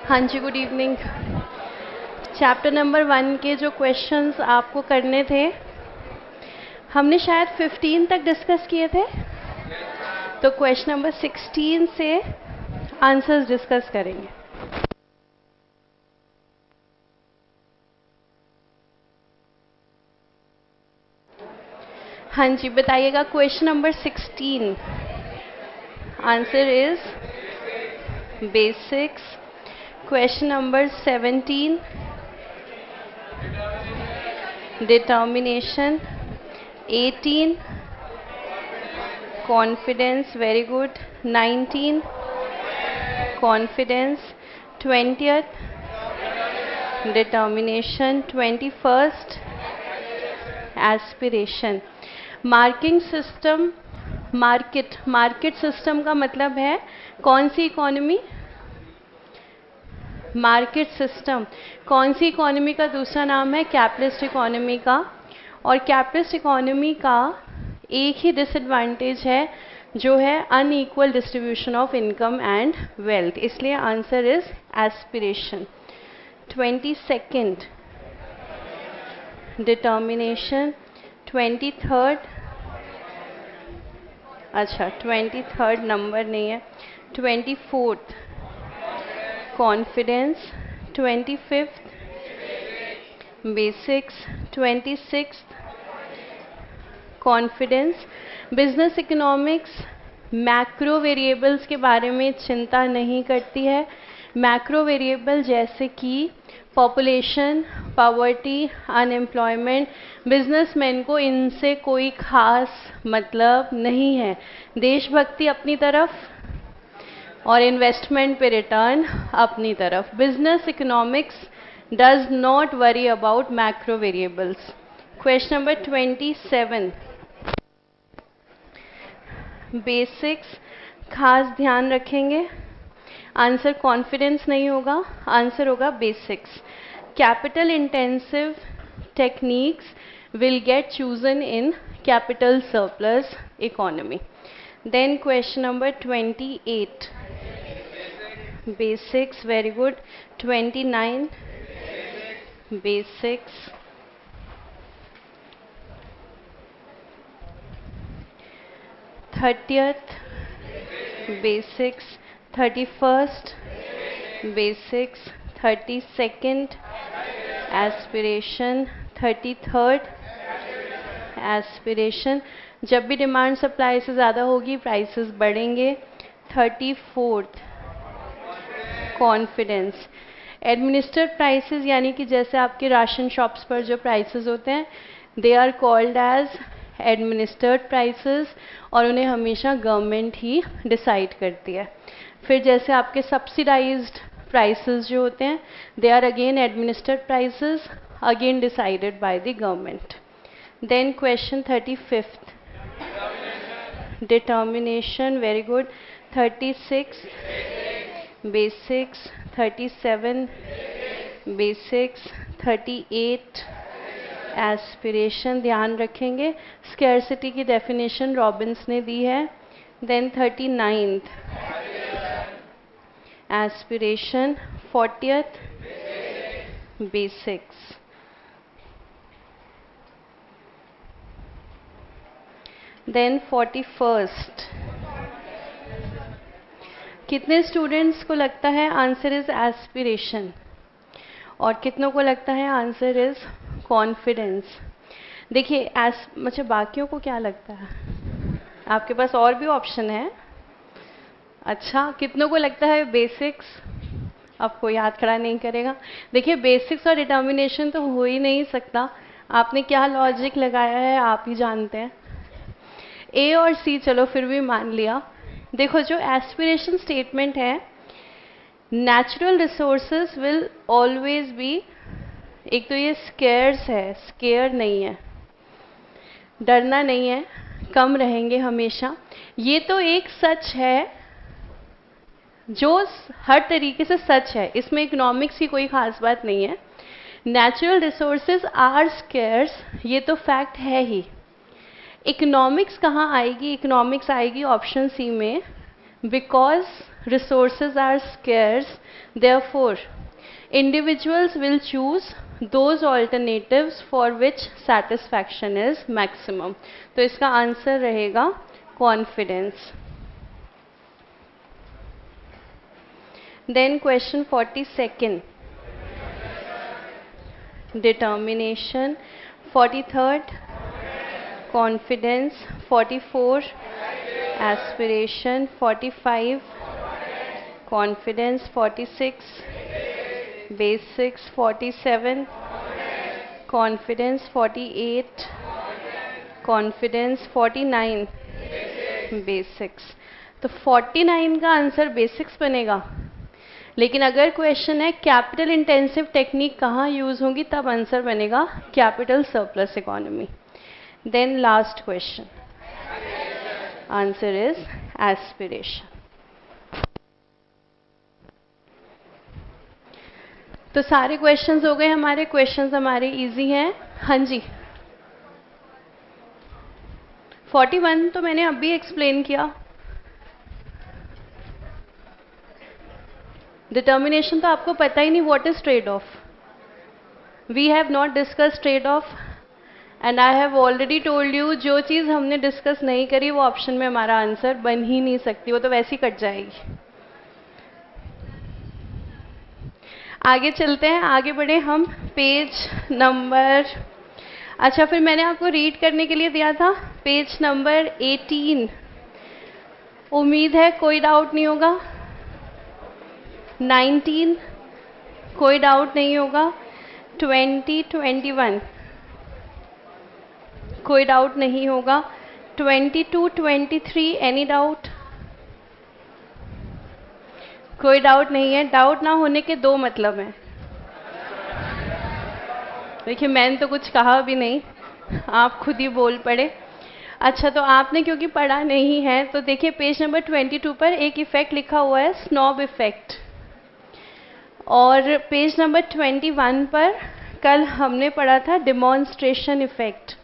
हाँ जी, good evening. Chapter number 1 के जो क्वेश्चंस आपको करने थे, हमने शायद 15 तक डिस्कस किए थे, तो क्वेश्चन नंबर 16 से आंसर्स डिस्कस करेंगे। हाँ जी, बताइएगा question number 16। Answer is basics. Question number 17 determination, 18 confidence, very good, 19 confidence, 20th determination, 21st aspiration। Marking system, market system का मतलब है कौन सी इकोनॉमी? Market system. कौन सी इकोनॉमी का दूसरा नाम है? कैपिटलिस्ट इकोनॉमी का। और कैपिटलिस्ट इकोनॉमी का एक ही डिसएडवांटेज है, जो है unequal distribution of income and wealth. इसलिए answer is aspiration. 22nd determination, 23rd, अच्छा 23rd नंबर नहीं है, 24th confidence, 25th basics, 26th confidence. Business economics macro variables के बारे में चिंता नहीं करती है। मैक्रो वेरिएबल जैसे कि पॉपुलेशन, पॉवर्टी, अनएम्प्लॉयमेंट, बिजनेसमैन को इनसे कोई खास मतलब नहीं है। देशभक्ति अपनी तरफ और इन्वेस्टमेंट पे रिटर्न अपनी तरफ। Business economics does not worry about macro variables. Question number 27 basics, खास ध्यान रखेंगे। आंसर कॉन्फिडेंस नहीं होगा, आंसर होगा basics. Capital intensive techniques will get chosen in capital surplus economy. Then question number 28 basics, very good. 29 basics, 30th basics, 31st basics, 32nd aspiration, 33rd aspiration. जब भी demand supply से ज़्यादा होगी prices बढ़ेंगे। 34th confidence. Administered prices यानी कि जैसे आपके राशन शॉप्स पर जो प्राइसेस होते हैं, they are called as administered prices, और उन्हें हमेशा गवर्नमेंट ही डिसाइड करती है। फिर जैसे आपके सब्सिडाइज्ड प्राइसेस जो होते हैं, they are again administered prices, again decided by the government. Then question 35th determination, very good. 36 basics, 37 basics, 38 aspiration. ध्यान रखेंगे स्कैरसिटी की डेफिनेशन रॉबिन्स ने दी है। Then 39th aspiration, 40th basics. Then 41st। कितने स्टूडेंट्स को लगता है आंसर इज एस्पिरेशन, और कितनों को लगता है आंसर इज कॉन्फिडेंस? देखिए अच्छा, बाकियों को क्या लगता है? आपके पास और भी ऑप्शन है। अच्छा, कितनों को लगता है बेसिक्स? अब कोई हाथ खड़ा नहीं करेगा। देखिए, बेसिक्स और डिटर्मिनेशन तो हो ही नहीं सकता। आपने क्या लॉजिक लगाया है आप ही जानते हैं। ए और सी चलो फिर भी मान लिया। देखो, जो एस्पिरेशन स्टेटमेंट है, natural resources will always be, एक तो ये स्केयर्स है, स्केयर नहीं है, डरना नहीं है, कम रहेंगे हमेशा। ये तो एक सच है जो हर तरीके से सच है, इसमें इकोनॉमिक्स की कोई खास बात नहीं है। नेचुरल रिसोर्सेज आर स्केयर्स, ये तो फैक्ट है ही। इकोनॉमिक्स कहाँ आएगी? इकोनॉमिक्स आएगी ऑप्शन सी में, Because resources are scarce, therefore individuals will choose those alternatives for which satisfaction is maximum. तो इसका आंसर रहेगा confidence. Then question 42nd, determination. 43rd, confidence. 44, aspiration. 45, confidence. 46, basics. 47, confidence. 48, confidence. 49, basics. तो 49 का answer basics बनेगा, लेकिन अगर question है capital intensive technique कहाँ यूज होंगी, तब आंसर बनेगा capital surplus economy. Then last question, answer is aspiration. तो सारे क्वेश्चंस हो गए हमारे. क्वेश्चंस हमारे इजी हैं. हाँ जी, 41 तो मैंने अभी एक्सप्लेन किया. डिटर्मिनेशन तो आपको पता ही नहीं what is trade off. We have not discuss trade off and I have already told you, जो चीज़ हमने डिस्कस नहीं करी वो ऑप्शन में हमारा आंसर बन ही नहीं सकती, वो तो वैसे ही कट जाएगी. आगे चलते हैं, आगे बढ़े हम. पेज नंबर, अच्छा फिर मैंने आपको रीड करने के लिए दिया था पेज नंबर 18. उम्मीद है कोई डाउट नहीं होगा. 19, कोई डाउट नहीं होगा. 20, 21, कोई डाउट नहीं होगा. 22, 23, एनी डाउट? कोई डाउट नहीं है. डाउट ना होने के दो मतलब हैं. देखिए मैंने तो कुछ कहा भी नहीं, आप खुद ही बोल पड़े. अच्छा, तो आपने क्योंकि पढ़ा नहीं है तो देखिए पेज नंबर 22 पर एक इफेक्ट लिखा हुआ है, स्नॉब इफेक्ट. और पेज नंबर 21 पर कल हमने पढ़ा था डिमॉन्स्ट्रेशन इफेक्ट.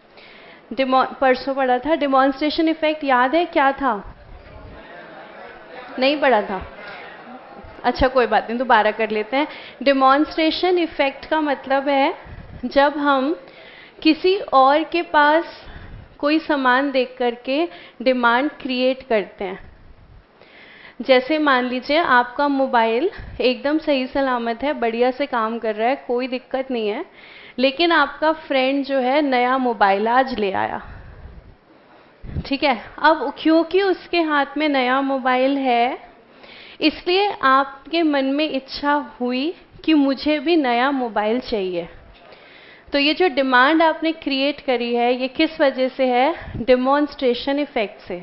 परसों पढ़ा था डिमॉन्स्ट्रेशन इफेक्ट. याद है क्या था? नहीं पढ़ा था? अच्छा कोई बात नहीं, दोबारा कर लेते हैं. डिमॉन्स्ट्रेशन इफेक्ट का मतलब है जब हम किसी और के पास कोई सामान देख करके डिमांड क्रिएट करते हैं. जैसे मान लीजिए आपका मोबाइल एकदम सही सलामत है, बढ़िया से काम कर रहा है, कोई दिक्कत नहीं है, लेकिन आपका फ्रेंड जो है नया मोबाइल आज ले आया. ठीक है, अब क्योंकि उसके हाथ में नया मोबाइल है इसलिए आपके मन में इच्छा हुई कि मुझे भी नया मोबाइल चाहिए. तो ये जो डिमांड आपने क्रिएट करी है ये किस वजह से है? डिमॉन्स्ट्रेशन इफेक्ट से.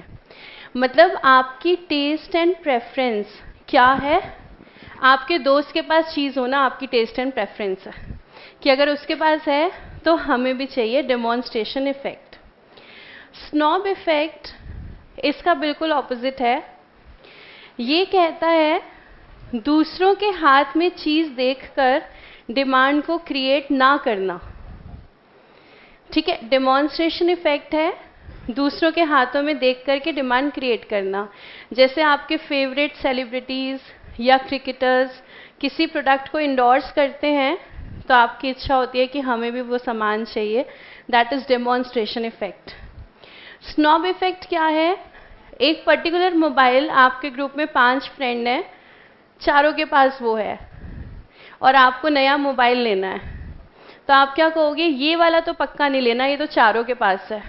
मतलब आपकी टेस्ट एंड प्रेफरेंस क्या है? आपके दोस्त के पास चीज़ होना आपकी टेस्ट एंड प्रेफरेंस है कि अगर उसके पास है तो हमें भी चाहिए. Demonstration effect. स्नॉब इफेक्ट इसका बिल्कुल ऑपोजिट है. ये कहता है दूसरों के हाथ में चीज़ देखकर डिमांड को क्रिएट ना करना. ठीक है, डेमोन्स्ट्रेशन इफेक्ट है दूसरों के हाथों में देख करके डिमांड क्रिएट करना. जैसे आपके फेवरेट सेलिब्रिटीज़ या क्रिकेटर्स किसी प्रोडक्ट को इंडोर्स करते हैं तो आपकी इच्छा होती है कि हमें भी वो सामान चाहिए. That is demonstration effect. Snob effect क्या है? एक पर्टिकुलर मोबाइल, आपके ग्रुप में 5 फ्रेंड हैं, चारों के पास वो है और आपको नया मोबाइल लेना है. तो आप क्या कहोगे? ये वाला तो पक्का नहीं लेना, ये तो चारों के पास है,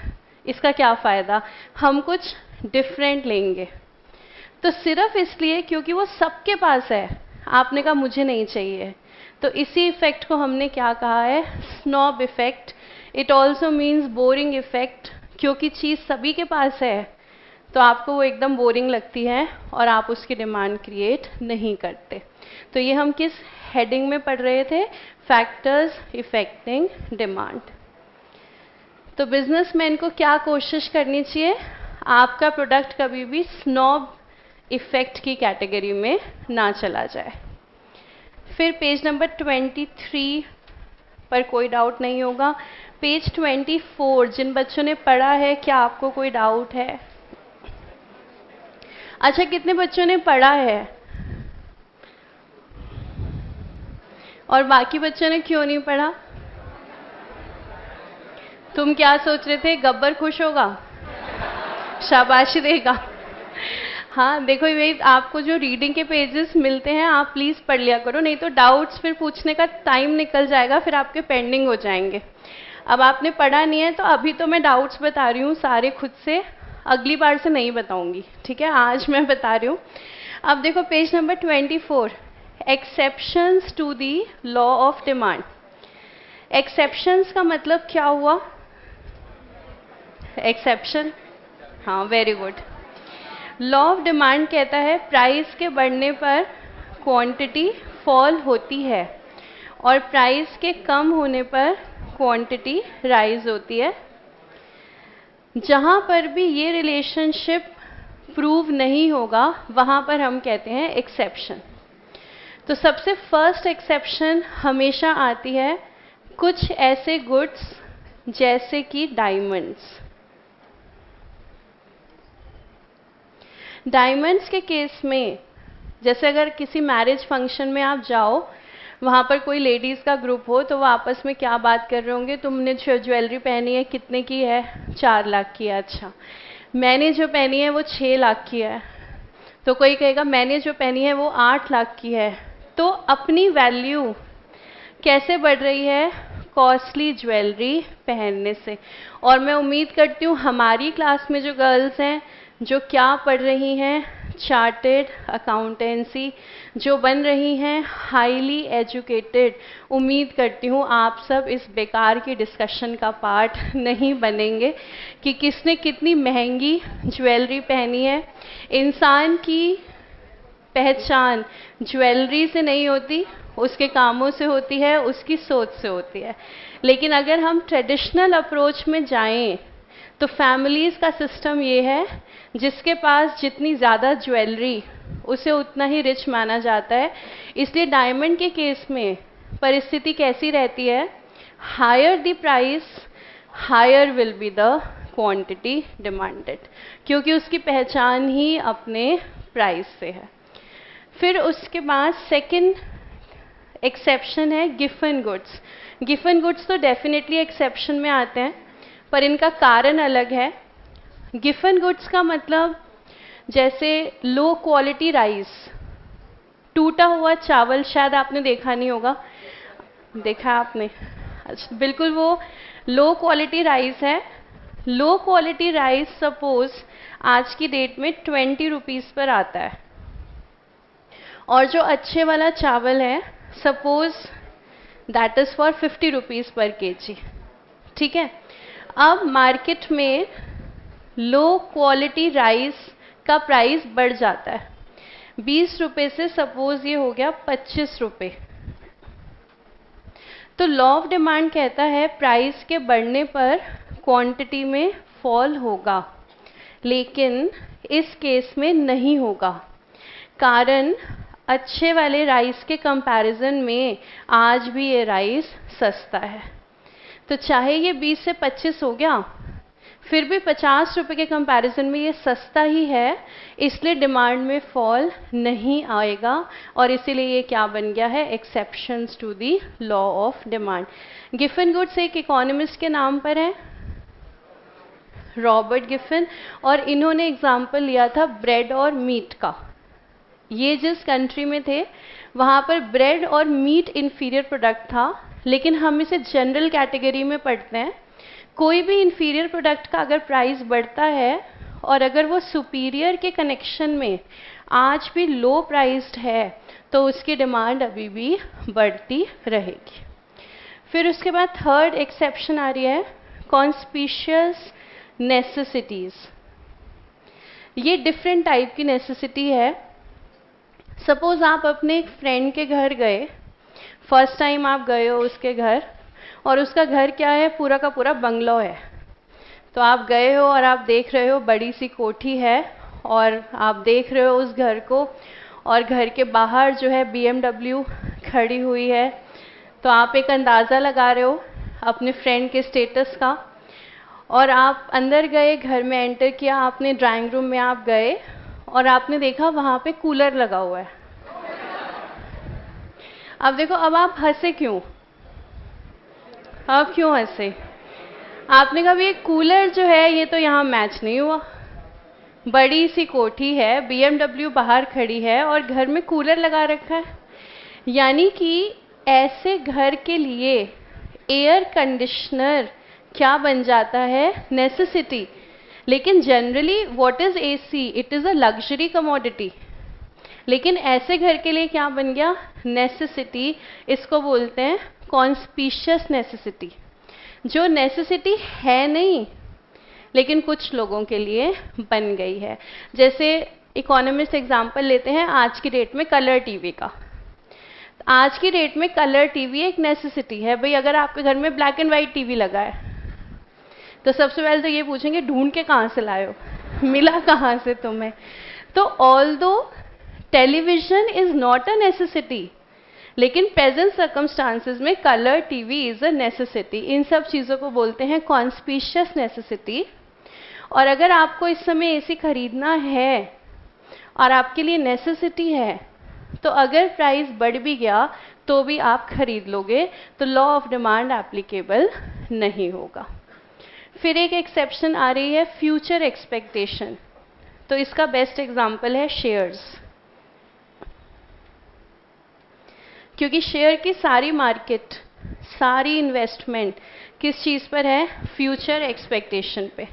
इसका क्या फ़ायदा, हम कुछ डिफरेंट लेंगे. तो सिर्फ इसलिए क्योंकि वो सबके पास है आपने कहा मुझे नहीं चाहिए. तो इसी इफेक्ट को हमने क्या कहा है? Snob effect. It also means boring effect. क्योंकि चीज़ सभी के पास है तो आपको वो एकदम बोरिंग लगती है और आप उसकी डिमांड क्रिएट नहीं करते. तो ये हम किस हेडिंग में पढ़ रहे थे? Factors affecting demand. तो बिजनेसमैन को क्या कोशिश करनी चाहिए? आपका प्रोडक्ट कभी भी स्नॉब इफेक्ट की कैटेगरी में ना चला जाए. फिर पेज नंबर 23 पर कोई डाउट नहीं होगा. पेज 24 जिन बच्चों ने पढ़ा है, क्या आपको कोई डाउट है? अच्छा, कितने बच्चों ने पढ़ा है और बाकी बच्चों ने क्यों नहीं पढ़ा? तुम क्या सोच रहे थे, गब्बर खुश होगा, शाबाशी देगा? हाँ देखो, ये आपको जो रीडिंग के पेजेस मिलते हैं आप प्लीज पढ़ लिया करो, नहीं तो डाउट्स फिर पूछने का टाइम निकल जाएगा, फिर आपके पेंडिंग हो जाएंगे। अब आपने पढ़ा नहीं है तो अभी तो मैं डाउट्स बता रही हूँ सारे खुद से, अगली बार से नहीं बताऊंगी, ठीक है? आज मैं बता रही हूँ। अब देखो page number 24, exceptions to the law of demand. Exceptions का मतलब क्या हुआ? एक्सेप्शन, हाँ very good. Law of demand कहता है प्राइस के बढ़ने पर क्वांटिटी फॉल होती है और प्राइस के कम होने पर क्वांटिटी राइज होती है। जहां पर भी ये रिलेशनशिप प्रूव नहीं होगा वहां पर हम कहते हैं एक्सेप्शन। तो सबसे फर्स्ट एक्सेप्शन हमेशा आती है कुछ ऐसे गुड्स जैसे कि डायमंड्स। डायमंड्स के केस में, जैसे अगर किसी मैरिज फंक्शन में आप जाओ, वहाँ पर कोई लेडीज़ का ग्रुप हो तो वो आपस में क्या बात कर रहे होंगे, तुमने जो ज्वेलरी पहनी है कितने की है? 4 लाख की है। अच्छा, मैंने जो पहनी है वो 6 लाख की है। तो कोई कहेगा मैंने जो पहनी है वो 8 लाख की है। तो अपनी वैल्यू कैसे बढ़ रही है? कॉस्टली ज्वेलरी पहनने से। और मैं उम्मीद करती हूँ हमारी क्लास में जो गर्ल्स हैं जो क्या पढ़ रही हैं, चार्टेड अकाउंटेंसी, जो बन रही हैं हाईली एजुकेटेड, उम्मीद करती हूँ आप सब इस बेकार की डिस्कशन का पार्ट नहीं बनेंगे कि किसने कितनी महंगी ज्वेलरी पहनी है। इंसान की पहचान ज्वेलरी से नहीं होती, उसके कामों से होती है, उसकी सोच से होती है। लेकिन अगर हम ट्रेडिशनल अप्रोच में जाएं तो फैमिलीज का सिस्टम ये है, जिसके पास जितनी ज़्यादा ज्वेलरी उसे उतना ही रिच माना जाता है। इसलिए डायमंड के केस में परिस्थिति कैसी रहती है? Higher the price, higher will be the quantity demanded, क्योंकि उसकी पहचान ही अपने प्राइस से है। फिर उसके बाद सेकंड एक्सेप्शन है गिफन गुड्स। गिफन गुड्स तो डेफिनेटली एक्सेप्शन में आते हैं, पर इनका कारण अलग है। गिफन गुड्स का मतलब जैसे लो क्वालिटी राइस, टूटा हुआ चावल, शायद आपने देखा नहीं होगा, देखा आपने? अच्छा, बिल्कुल वो लो क्वालिटी राइस है। लो क्वालिटी राइस सपोज आज की डेट में 20 रुपीज़ पर आता है, और जो अच्छे वाला चावल है suppose that is for 50 rupees पर केजी, ठीक है? अब मार्केट में लो क्वालिटी राइस का प्राइस बढ़ जाता है, 20 रुपए से सपोज ये हो गया 25 रुपए। तो लॉ ऑफ डिमांड कहता है प्राइस के बढ़ने पर क्वांटिटी में फॉल होगा, लेकिन इस केस में नहीं होगा। कारण अच्छे वाले राइस के कंपैरिजन में आज भी ये राइस सस्ता है। तो चाहे ये 20 से 25 हो गया, फिर भी 50 रुपए के कंपैरिजन में ये सस्ता ही है, इसलिए डिमांड में फॉल नहीं आएगा। और इसीलिए ये क्या बन गया है? Exceptions to the law of demand. Giffen goods एक इकोनॉमिस्ट के नाम पर है, रॉबर्ट गिफन, और इन्होंने एग्जाम्पल लिया था ब्रेड और मीट का। ये जिस कंट्री में थे वहाँ पर ब्रेड और मीट इंफीरियर प्रोडक्ट था, लेकिन हम इसे जनरल कैटेगरी में पढ़ते हैं। कोई भी इंफीरियर प्रोडक्ट का अगर प्राइस बढ़ता है और अगर वो सुपीरियर के कनेक्शन में आज भी लो प्राइस्ड है तो उसकी डिमांड अभी भी बढ़ती रहेगी। फिर उसके बाद थर्ड एक्सेप्शन आ रही है कॉन्स्पिशियस नेसेसिटीज। ये डिफरेंट टाइप की नेसेसिटी है। सपोज आप अपने एक फ्रेंड के घर गए, फर्स्ट टाइम आप गए हो उसके घर, और उसका घर क्या है? पूरा का पूरा बंगलो है। तो आप गए हो और आप देख रहे हो बड़ी सी कोठी है, और आप देख रहे हो उस घर को, और घर के बाहर जो है BMW खड़ी हुई है। तो आप एक अंदाज़ा लगा रहे हो अपने फ्रेंड के स्टेटस का, और आप अंदर गए, घर में एंटर किया, आपने ड्राइंग रूम में आप गए और आपने देखा वहां पे कूलर लगा हुआ है। अब देखो, अब आप हंसे क्यों? अब क्यों हंसे? आपने कहा ये कूलर जो है ये तो यहाँ मैच नहीं हुआ। बड़ी सी कोठी है, BMW बाहर खड़ी है और घर में कूलर लगा रखा है। यानी कि ऐसे घर के लिए एयर कंडीशनर क्या बन जाता है? नेसेसिटी। लेकिन generally what is AC? It is a luxury commodity. लेकिन ऐसे घर के लिए क्या बन गया? नेसेसिटी। इसको बोलते हैं कॉन्स्पिशियस नेसेसिटी, जो नेसेसिटी है नहीं लेकिन कुछ लोगों के लिए बन गई है। जैसे इकोनॉमिस्ट एग्जांपल लेते हैं आज की डेट में कलर टीवी का। आज की डेट में कलर टीवी एक नेसेसिटी है। भाई अगर आपके घर में ब्लैक एंड वाइट टीवी लगा है तो सबसे पहले तो ये पूछेंगे ढूंढ के कहाँ से लाए हो, मिला कहाँ से तुम्हें? तो although television is not a necessity, लेकिन प्रेजेंट सर्कमस्टांसेस में colour TV is a necessity. इन सब चीज़ों को बोलते हैं कॉन्स्पिशियस नेसेसिटी। और अगर आपको इस समय एसी खरीदना है और आपके लिए नेसेसिटी है, तो अगर प्राइस बढ़ भी गया तो भी आप खरीद लोगे, तो लॉ ऑफ डिमांड एप्लीकेबल नहीं होगा। फिर एक एक्सेप्शन आ रही है फ्यूचर एक्सपेक्टेशन। तो इसका बेस्ट एग्जांपल है शेयर्स, क्योंकि शेयर की सारी मार्केट, सारी इन्वेस्टमेंट किस चीज़ पर है? फ्यूचर एक्सपेक्टेशन पे।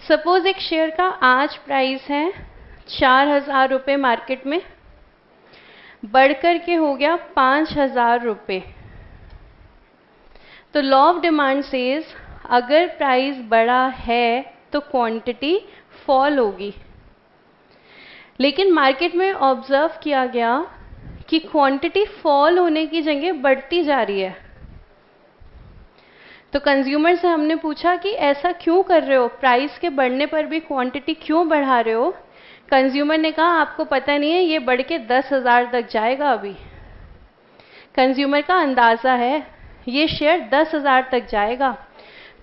सपोज एक शेयर का आज प्राइस है 4,000 रुपये मार्केट में, बढ़कर के हो गया 5,000 रुपये। तो लॉ ऑफ डिमांड सेज अगर प्राइस बढ़ा है तो क्वांटिटी फॉल होगी। लेकिन मार्केट में ऑब्जर्व किया गया कि क्वांटिटी फॉल होने की जगह बढ़ती जा रही है। तो कंज्यूमर से हमने पूछा कि ऐसा क्यों कर रहे हो, प्राइस के बढ़ने पर भी क्वांटिटी क्यों बढ़ा रहे हो? कंज्यूमर ने कहा आपको पता नहीं है, ये बढ़ के 10,000 तक जाएगा अभी। कंज्यूमर का अंदाज़ा है ये शेयर 10,000 तक जाएगा।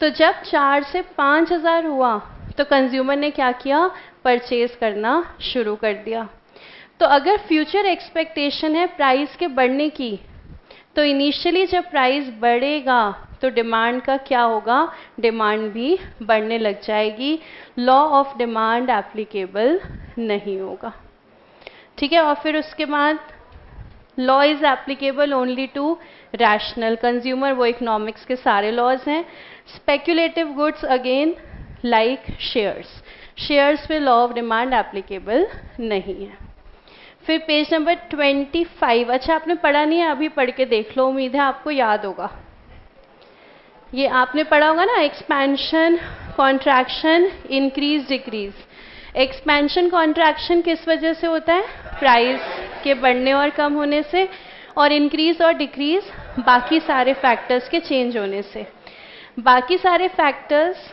तो जब 4 से 5,000 हुआ तो कंज्यूमर ने क्या किया? परचेज करना शुरू कर दिया। तो अगर फ्यूचर एक्सपेक्टेशन है प्राइस के बढ़ने की, तो इनिशियली जब प्राइस बढ़ेगा तो डिमांड का क्या होगा? डिमांड भी बढ़ने लग जाएगी। लॉ ऑफ डिमांड एप्लीकेबल नहीं होगा। ठीक है। और फिर उसके बाद law is applicable only to rational consumer, वो इकोनॉमिक्स के सारे लॉज हैं। Speculative goods again like shares, shares पे लॉ ऑफ डिमांड एप्लीकेबल नहीं है। फिर पेज नंबर 25। अच्छा आपने पढ़ा नहीं है, अभी पढ़ के देख लो, उम्मीद है आपको याद होगा। ये आपने पढ़ा होगा ना, expansion, contraction, increase, decrease. Expansion contraction किस वजह से होता है? प्राइस के बढ़ने और कम होने से। और इंक्रीज और डिक्रीज बाकी सारे फैक्टर्स के चेंज होने से। बाकी सारे फैक्टर्स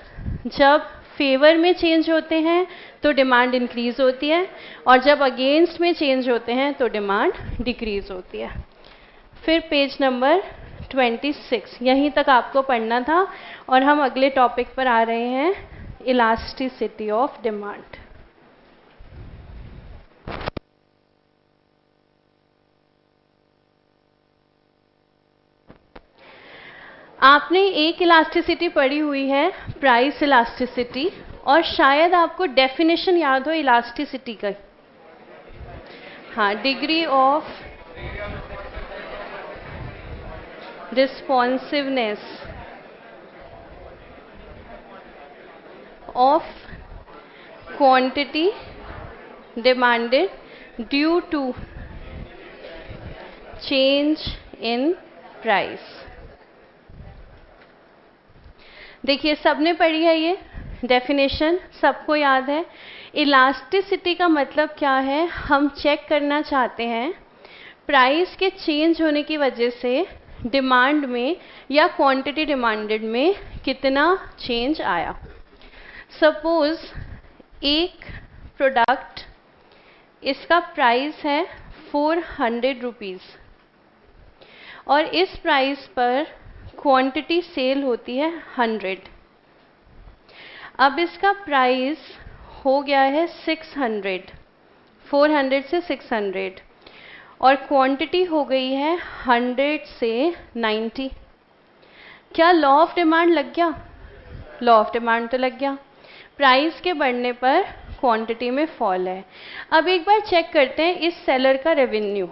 जब फेवर में चेंज होते हैं तो डिमांड इंक्रीज होती है, और जब अगेंस्ट में चेंज होते हैं तो डिमांड डिक्रीज होती है। फिर पेज नंबर 26, यहीं तक आपको पढ़ना था। और हम अगले टॉपिक पर आ रहे हैं, इलास्टिसिटी ऑफ डिमांड। आपने एक इलास्टिसिटी पढ़ी हुई है, प्राइस इलास्टिसिटी, और शायद आपको डेफिनेशन याद हो इलास्टिसिटी का। हाँ, degree of responsiveness of quantity demanded due to change in price. देखिए सबने पढ़ी है, ये डेफिनेशन सबको याद है। इलास्टिसिटी का मतलब क्या है? हम चेक करना चाहते हैं प्राइस के चेंज होने की वजह से डिमांड में या क्वांटिटी डिमांडेड में कितना चेंज आया। सपोज एक प्रोडक्ट, इसका प्राइस है 400 रुपीज़ और इस प्राइस पर क्वांटिटी सेल होती है 100। अब इसका प्राइस हो गया है 600। 400 से 600 और क्वांटिटी हो गई है 100 से 90। क्या लॉ ऑफ डिमांड लग गया? लॉ ऑफ डिमांड तो लग गया। प्राइस के बढ़ने पर क्वांटिटी में फॉल है। अब एक बार चेक करते हैं इस सेलर का रेवेन्यू।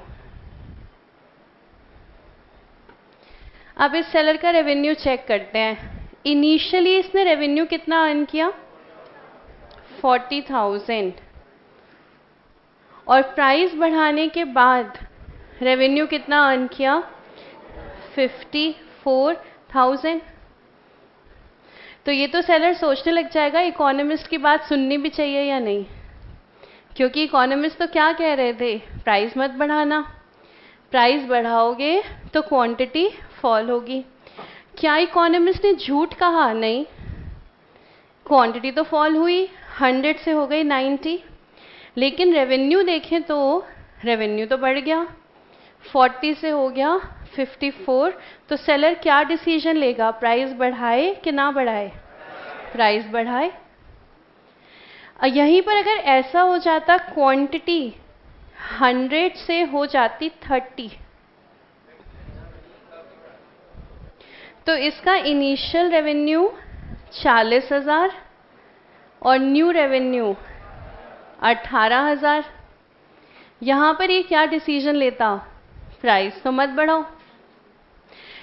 अब इस सेलर का रेवेन्यू चेक करते हैं। इनिशियली इसने रेवेन्यू कितना अर्न किया? 40,000 और प्राइस बढ़ाने के बाद रेवेन्यू कितना अर्न किया? 54,000। तो ये तो सेलर सोचने लग जाएगा इकोनॉमिस्ट की बात सुननी भी चाहिए या नहीं, क्योंकि इकोनॉमिस्ट तो क्या कह रहे थे? प्राइस मत बढ़ाना, प्राइस बढ़ाओगे तो क्वांटिटी फॉल होगी। क्या इकोनॉमिस्ट ने झूठ कहा? नहीं, क्वांटिटी तो फॉल हुई, 100 से हो गई 90, लेकिन रेवेन्यू देखें तो रेवेन्यू तो बढ़ गया, 40 से हो गया 54। तो सेलर क्या डिसीजन लेगा? प्राइस बढ़ाए कि ना बढ़ाए? प्राइस बढ़ाए। यहीं पर अगर ऐसा हो जाता क्वांटिटी 100 से हो जाती 30, तो इसका इनिशियल रेवेन्यू 40,000 और न्यू रेवेन्यू 18,000। यहाँ पर ये क्या डिसीजन लेता? प्राइस तो मत बढ़ाओ।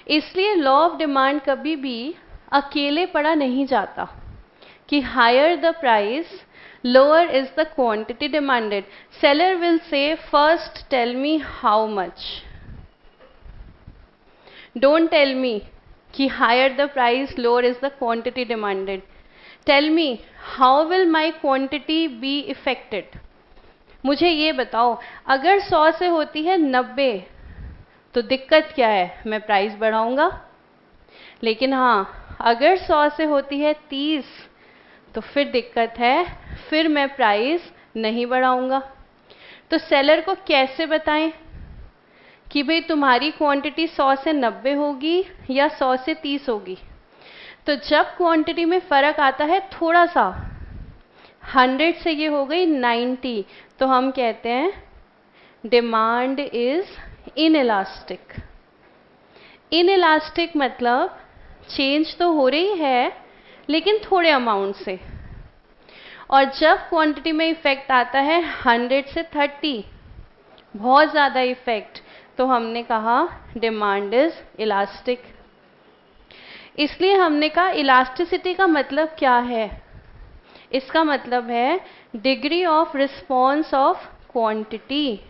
इसलिए लॉ ऑफ डिमांड कभी भी अकेले पढ़ा नहीं जाता कि higher the price lower is the quantity demanded. Seller will say first tell me how much, don't tell me कि higher the price lower is the quantity demanded. Tell me how will my quantity be affected? मुझे ये बताओ, अगर 100 से होती है 90 तो दिक्कत क्या है? मैं प्राइस बढ़ाऊंगा। लेकिन हाँ, अगर 100 से होती है 30 तो फिर दिक्कत है, फिर मैं प्राइस नहीं बढ़ाऊंगा। तो सेलर को कैसे बताएं कि भाई तुम्हारी क्वांटिटी 100 से 90 होगी या 100 से 30 होगी? तो जब क्वांटिटी में फ़र्क आता है थोड़ा सा, 100 से ये हो गई 90, तो हम कहते हैं डिमांड इज इनइलास्टिक। इनइलास्टिक मतलब चेंज तो हो रही है लेकिन थोड़े अमाउंट से। और जब क्वांटिटी में इफेक्ट आता है 100 से 30, बहुत ज़्यादा इफेक्ट, तो हमने कहा डिमांड इज इलास्टिक। इसलिए हमने कहा इलास्टिसिटी का मतलब क्या है? इसका मतलब है degree of response of quantity.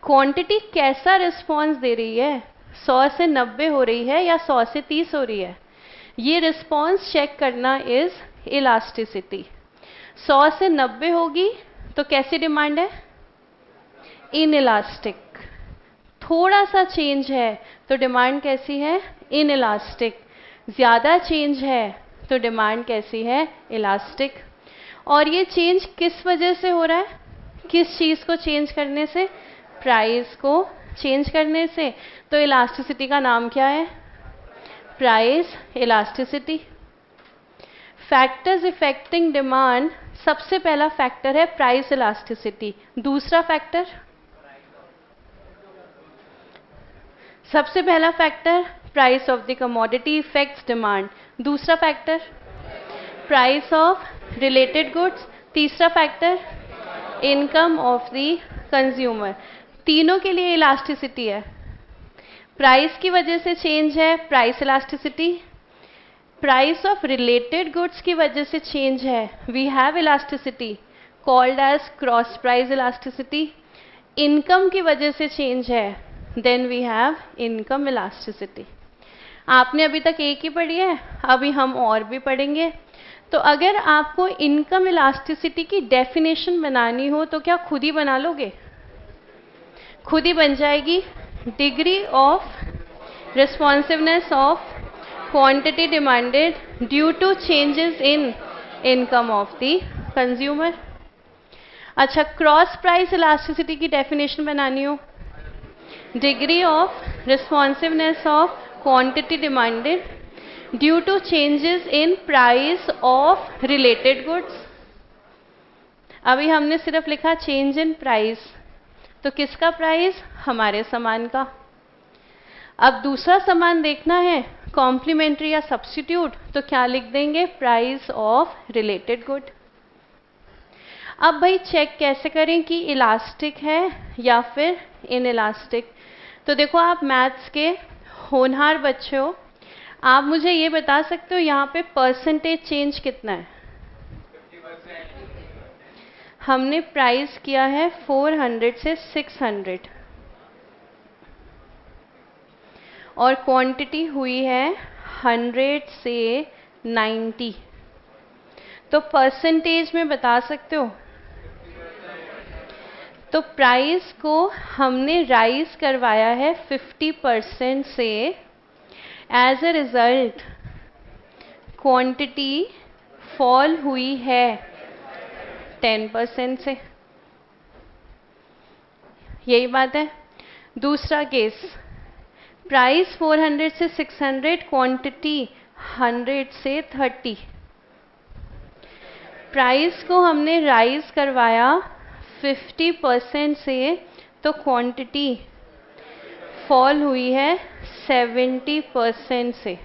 Quantity कैसा रिस्पॉन्स दे रही है? 100 से 90 हो रही है या 100 से 30 हो रही है? ये रिस्पॉन्स चेक करना इज इलास्टिसिटी। 100 से 90 होगी तो कैसी डिमांड है? इनइलास्टिक। थोड़ा सा चेंज है तो डिमांड कैसी है? इनइलास्टिक। ज़्यादा चेंज है तो डिमांड कैसी है? इलास्टिक। और ये चेंज किस वजह से हो रहा है? किस चीज़ को चेंज करने से? प्राइस को चेंज करने से। तो इलास्टिसिटी का नाम क्या है? Price elasticity. Factors affecting demand, सबसे पहला फैक्टर है प्राइस इलास्टिसिटी। दूसरा फैक्टर, सबसे पहला factor price of the commodity affects demand. दूसरा factor price of related goods. तीसरा factor income of the consumer. तीनों के लिए इलास्टिसिटी है। प्राइस की वजह से चेंज है, price elasticity. Price of related goods की वजह से चेंज है, we have elasticity called as cross price elasticity. Income की वजह से चेंज है, then we have income elasticity. आपने अभी तक एक ही पढ़ी है, अभी हम और भी पढ़ेंगे। तो अगर आपको इनकम इलास्टिसिटी की डेफिनेशन बनानी हो तो क्या खुद ही बना लोगे? खुद ही बन जाएगी। Degree of responsiveness of quantity demanded due to changes in income of the consumer. अच्छा, क्रॉस प्राइस इलास्टिसिटी की डेफिनेशन बनानी हो, degree of responsiveness of quantity demanded due to changes in price of related goods. अभी हमने सिर्फ लिखा change in price, तो किसका प्राइस? हमारे सामान का। अब दूसरा सामान देखना है कॉम्प्लीमेंट्री या सब्स्टिट्यूट, तो क्या लिख देंगे? Price of related good. अब भाई चेक कैसे करें कि इलास्टिक है या फिर इन इलास्टिक? तो देखो आप मैथ्स के होनहार बच्चे हो, आप मुझे ये बता सकते हो यहाँ पे परसेंटेज चेंज कितना है? हमने प्राइस किया है 400 से 600 और क्वांटिटी हुई है 100 से 90, तो परसेंटेज में बता सकते हो? तो प्राइस को हमने राइज करवाया है 50% से, as a result quantity fall हुई है 10% से। यही बात है। दूसरा केस, प्राइस 400 से 600, क्वांटिटी 100 से 30। प्राइस को हमने राइज करवाया 50% से, तो क्वांटिटी फॉल हुई है 70% से।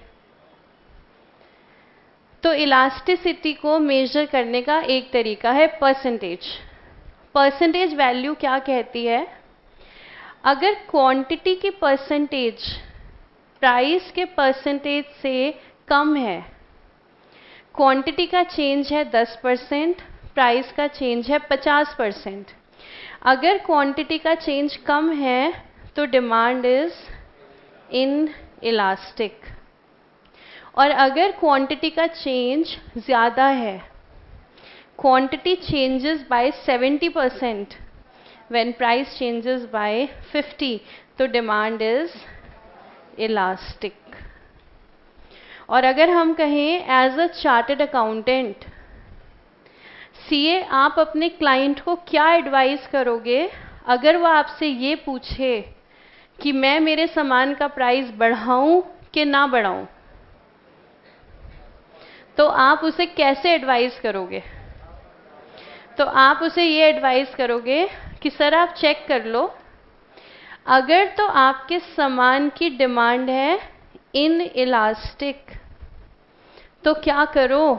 तो इलास्टिसिटी को मेजर करने का एक तरीका है परसेंटेज। परसेंटेज वैल्यू क्या कहती है? अगर क्वांटिटी की परसेंटेज प्राइस के परसेंटेज से कम है, क्वांटिटी का चेंज है 10%, प्राइस का चेंज है 50%। अगर क्वांटिटी का चेंज कम है तो डिमांड इज इन इलास्टिक, और अगर क्वांटिटी का चेंज ज़्यादा है, quantity changes by 70% when price changes by 50, तो डिमांड इज इलास्टिक। और अगर हम कहें as a chartered accountant, CA, आप अपने क्लाइंट को क्या एडवाइस करोगे अगर वो आपसे ये पूछे कि मैं मेरे सामान का प्राइस बढ़ाऊं कि ना बढ़ाऊं? तो आप उसे कैसे एडवाइस करोगे? तो आप उसे ये एडवाइस करोगे कि सर आप चेक कर लो, अगर तो आपके सामान की डिमांड है इन इलास्टिक, तो क्या करो?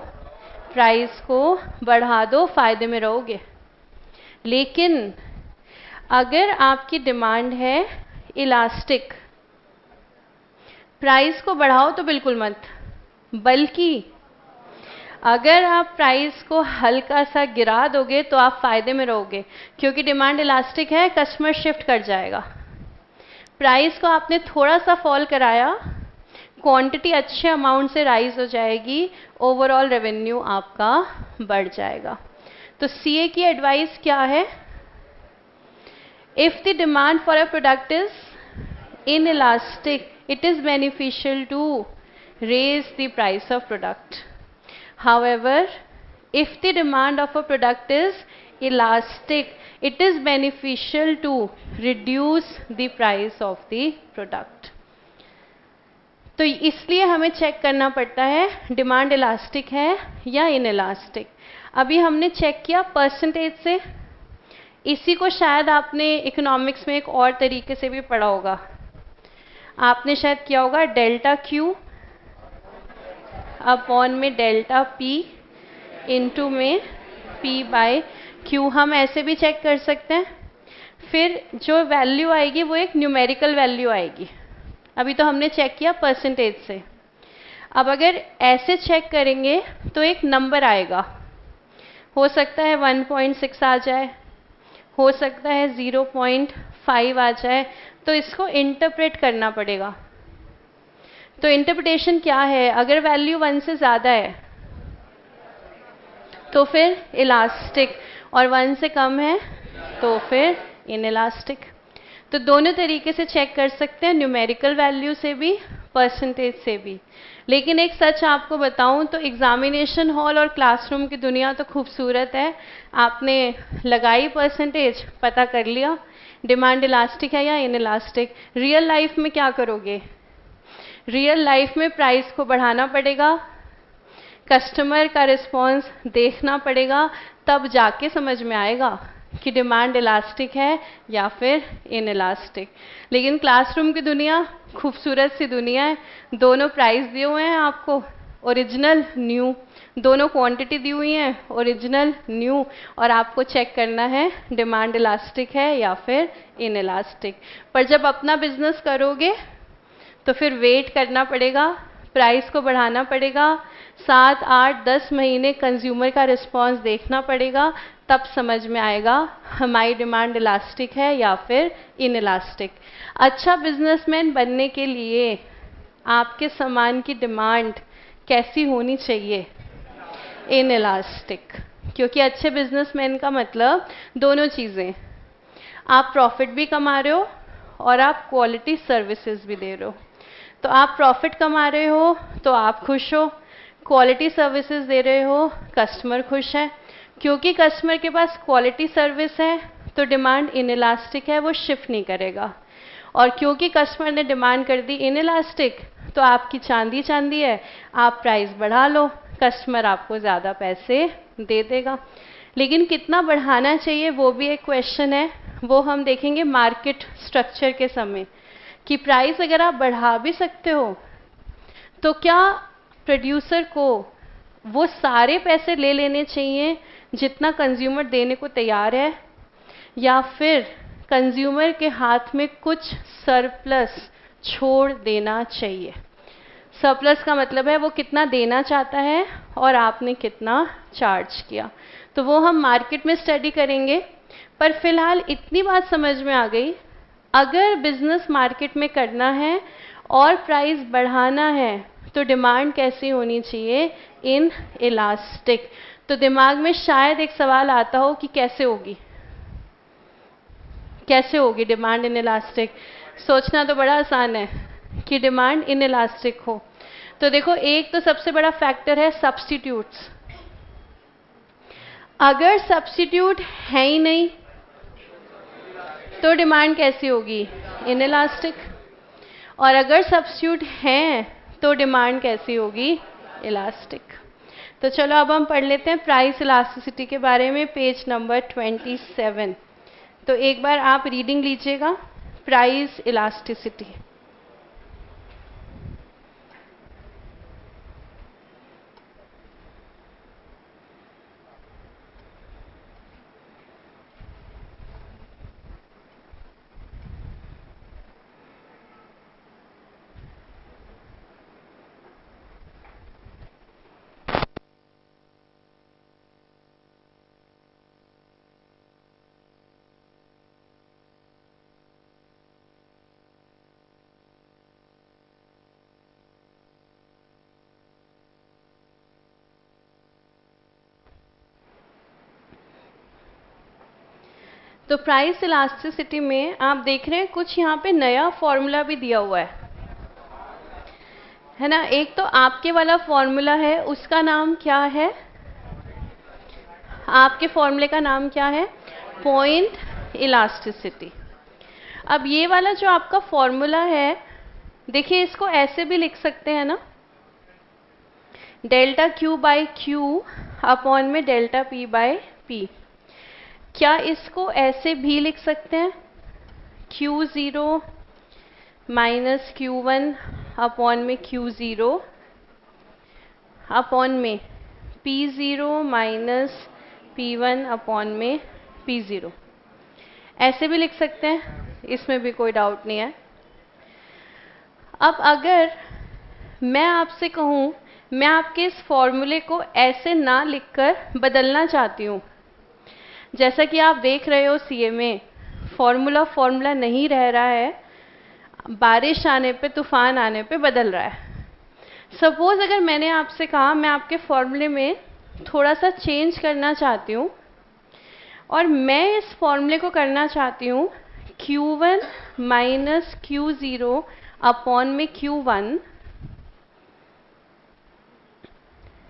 प्राइस को बढ़ा दो, फायदे में रहोगे। लेकिन अगर आपकी डिमांड है इलास्टिक, प्राइस को बढ़ाओ तो बिल्कुल मत, बल्कि अगर आप प्राइस को हल्का सा गिरा दोगे तो आप फायदे में रहोगे, क्योंकि डिमांड इलास्टिक है, कस्टमर शिफ्ट कर जाएगा। प्राइस को आपने थोड़ा सा फॉल कराया, क्वांटिटी अच्छे अमाउंट से राइज हो जाएगी, ओवरऑल रेवेन्यू आपका बढ़ जाएगा। तो सीए की एडवाइस क्या है? If the demand for a product is inelastic, it is beneficial to raise the price of product. However, if the demand of a product is elastic, it is beneficial to reduce the price of the product. तो इसलिए हमें check करना पड़ता है demand elastic है या inelastic. अभी हमने चेक किया परसेंटेज से, इसी को शायद आपने इकोनॉमिक्स में एक और तरीके से भी पढ़ा होगा। आपने शायद किया होगा डेल्टा क्यू अपॉन में डेल्टा पी इंटू में पी बाय क्यू। हम ऐसे भी चेक कर सकते हैं। फिर जो वैल्यू आएगी वो एक न्यूमेरिकल वैल्यू आएगी। अभी तो हमने चेक किया परसेंटेज से। अब अगर ऐसे चेक करेंगे तो एक नंबर आएगा, हो सकता है 1.6 आ जाए, हो सकता है 0.5 आ जाए, तो इसको इंटरप्रेट करना पड़ेगा। तो इंटरप्रिटेशन क्या है? अगर वैल्यू 1 से ज़्यादा है तो फिर इलास्टिक, और 1 से कम है तो फिर इनइलास्टिक। तो दोनों तरीके से चेक कर सकते हैं, न्यूमेरिकल वैल्यू से भी, परसेंटेज से भी। लेकिन एक सच आपको बताऊं तो एग्जामिनेशन हॉल और क्लासरूम की दुनिया तो खूबसूरत है। आपने लगाई परसेंटेज, पता कर लिया डिमांड इलास्टिक है या इनइलास्टिक। रियल लाइफ में क्या करोगे? रियल लाइफ में प्राइस को बढ़ाना पड़ेगा, कस्टमर का रिस्पॉन्स देखना पड़ेगा, तब जाके समझ में आएगा कि डिमांड इलास्टिक है या फिर इन इलास्टिक। लेकिन क्लासरूम की दुनिया खूबसूरत सी दुनिया है, दोनों प्राइस दिए हुए हैं आपको, ओरिजिनल न्यू, दोनों क्वांटिटी दी हुई है, ओरिजिनल न्यू, और आपको चेक करना है डिमांड इलास्टिक है या फिर इन इलास्टिक। पर जब अपना बिजनेस करोगे तो फिर वेट करना पड़ेगा, प्राइस को बढ़ाना पड़ेगा, 7, 8, 10 महीने कंज्यूमर का रिस्पॉन्स देखना पड़ेगा, तब समझ में आएगा हमारी डिमांड इलास्टिक है या फिर इन इलास्टिक। अच्छा बिजनेसमैन बनने के लिए आपके सामान की डिमांड कैसी होनी चाहिए? In elastic. क्योंकि अच्छे बिजनेसमैन का मतलब दोनों चीज़ें, आप प्रॉफिट भी कमा रहे हो और आप क्वालिटी सर्विसेज भी दे रहे हो। तो आप प्रॉफिट कमा रहे हो तो आप खुश हो, क्वालिटी सर्विसेज दे रहे हो, कस्टमर खुश है। क्योंकि कस्टमर के पास क्वालिटी सर्विस है तो डिमांड इन इलास्टिक है, वो शिफ्ट नहीं करेगा। और क्योंकि कस्टमर ने डिमांड कर दी इन इलास्टिक, तो आपकी चांदी चांदी है, आप प्राइस बढ़ा लो, कस्टमर आपको ज़्यादा पैसे दे देगा। लेकिन कितना बढ़ाना चाहिए वो भी एक क्वेश्चन है, वो हम देखेंगे मार्केट स्ट्रक्चर के समय, कि प्राइस अगर आप बढ़ा भी सकते हो तो क्या प्रोड्यूसर को वो सारे पैसे ले लेने चाहिए जितना कंज्यूमर देने को तैयार है, या फिर कंज्यूमर के हाथ में कुछ सरप्लस छोड़ देना चाहिए? सरप्लस का मतलब है वो कितना देना चाहता है और आपने कितना चार्ज किया। तो वो हम मार्केट में स्टडी करेंगे। पर फिलहाल इतनी बात समझ में आ गई, अगर बिजनेस मार्केट में करना है और प्राइस बढ़ाना है तो डिमांड कैसी होनी चाहिए? In elastic. तो दिमाग में शायद एक सवाल आता हो कि कैसे होगी, कैसे होगी डिमांड इन इलास्टिक? सोचना तो बड़ा आसान है कि डिमांड इन इलास्टिक हो। तो देखो, एक तो सबसे बड़ा फैक्टर है सब्स्टिट्यूट्स। अगर सब्स्टिट्यूट है ही नहीं तो डिमांड कैसी होगी? In elastic. और अगर सब्स्टिट्यूट हैं तो डिमांड कैसी होगी? इलास्टिक। तो चलो अब हम पढ़ लेते हैं प्राइस इलास्टिसिटी के बारे में, पेज नंबर 27। तो एक बार आप रीडिंग लीजिएगा, प्राइस इलास्टिसिटी। तो प्राइस इलास्टिसिटी में आप देख रहे हैं कुछ यहाँ पे नया फॉर्मूला भी दिया हुआ है ना। एक तो आपके वाला फॉर्मूला है, उसका नाम क्या है? आपके फॉर्मूले का नाम क्या है? Point elasticity. अब ये वाला जो आपका फॉर्मूला है, देखिए इसको ऐसे भी लिख सकते हैं ना, delta Q by Q upon में डेल्टा पी बाई पी। क्या इसको ऐसे भी लिख सकते हैं? Q0 माइनस Q1 अपॉन में Q0 अपॉन में P0 माइनस P1 अपॉन में P0। ऐसे भी लिख सकते हैं, इसमें भी कोई डाउट नहीं है। अब अगर मैं आपसे कहूँ, मैं आपके इस फॉर्मूले को ऐसे ना लिखकर बदलना चाहती हूँ, जैसा कि आप देख रहे हो सीए में फॉर्मूला नहीं रह रहा है, बारिश आने पे, तूफान आने पे बदल रहा है। सपोज अगर मैंने आपसे कहा मैं आपके फॉर्मूले में थोड़ा सा चेंज करना चाहती हूँ और मैं इस फॉर्मूले को करना चाहती हूँ Q1 माइनस Q0 अपॉन में Q1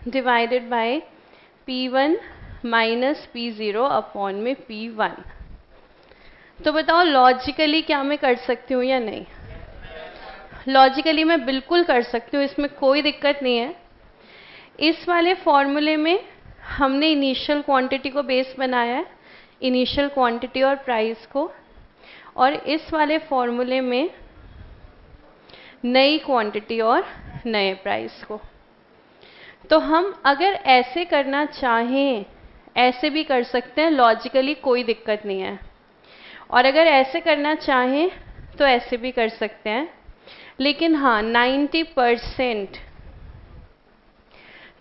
divided by P1 minus P0 upon में P1। तो बताओ लॉजिकली क्या मैं कर सकती हूँ या नहीं? लॉजिकली मैं बिल्कुल कर सकती हूँ, इसमें कोई दिक्कत नहीं है। इस वाले फॉर्मूले में हमने इनिशियल क्वांटिटी को बेस बनाया है, इनिशियल क्वांटिटी और प्राइस को, और इस वाले फॉर्मूले में नई क्वांटिटी और नए प्राइस को। तो हम अगर ऐसे करना चाहें ऐसे भी कर सकते हैं, लॉजिकली कोई दिक्कत नहीं है, और अगर ऐसे करना चाहें तो ऐसे भी कर सकते हैं। लेकिन हाँ, 90%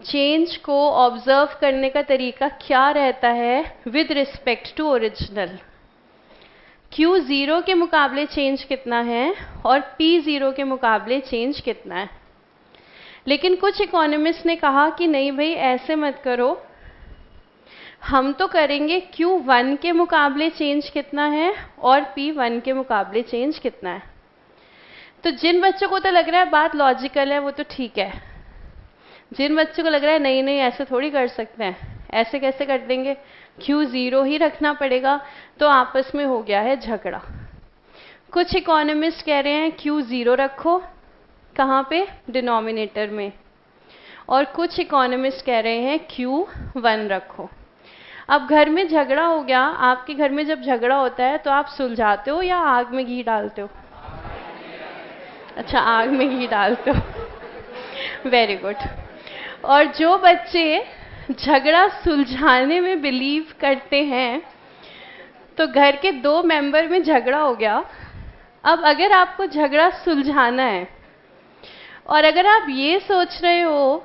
चेंज को ऑब्जर्व करने का तरीका क्या रहता है with respect to original. Q0 के मुकाबले चेंज कितना है और P0 के मुकाबले चेंज कितना है। लेकिन कुछ इकोनॉमिस्ट ने कहा कि नहीं भाई, ऐसे मत करो, हम तो करेंगे Q1 के मुकाबले चेंज कितना है और P1 के मुकाबले चेंज कितना है। तो जिन बच्चों को तो लग रहा है बात लॉजिकल है वो तो ठीक है, जिन बच्चों को लग रहा है नहीं नहीं ऐसे थोड़ी कर सकते हैं, ऐसे कैसे कर देंगे, Q0 ही रखना पड़ेगा, तो आपस में हो गया है झगड़ा। कुछ इकोनॉमिस्ट कह रहे हैं Q0 रखो, कहाँ पे, डिनोमिनेटर में, और कुछ इकोनॉमिस्ट कह रहे हैं Q1 रखो। अब घर में झगड़ा हो गया, आपके घर में जब झगड़ा होता है तो आप सुलझाते हो या आग में घी डालते हो? अच्छा, आग में घी डालते हो, वेरी गुड। और जो बच्चे झगड़ा सुलझाने में बिलीव करते हैं, तो घर के 2 मेंबर में झगड़ा हो गया, अब अगर आपको झगड़ा सुलझाना है और अगर आप ये सोच रहे हो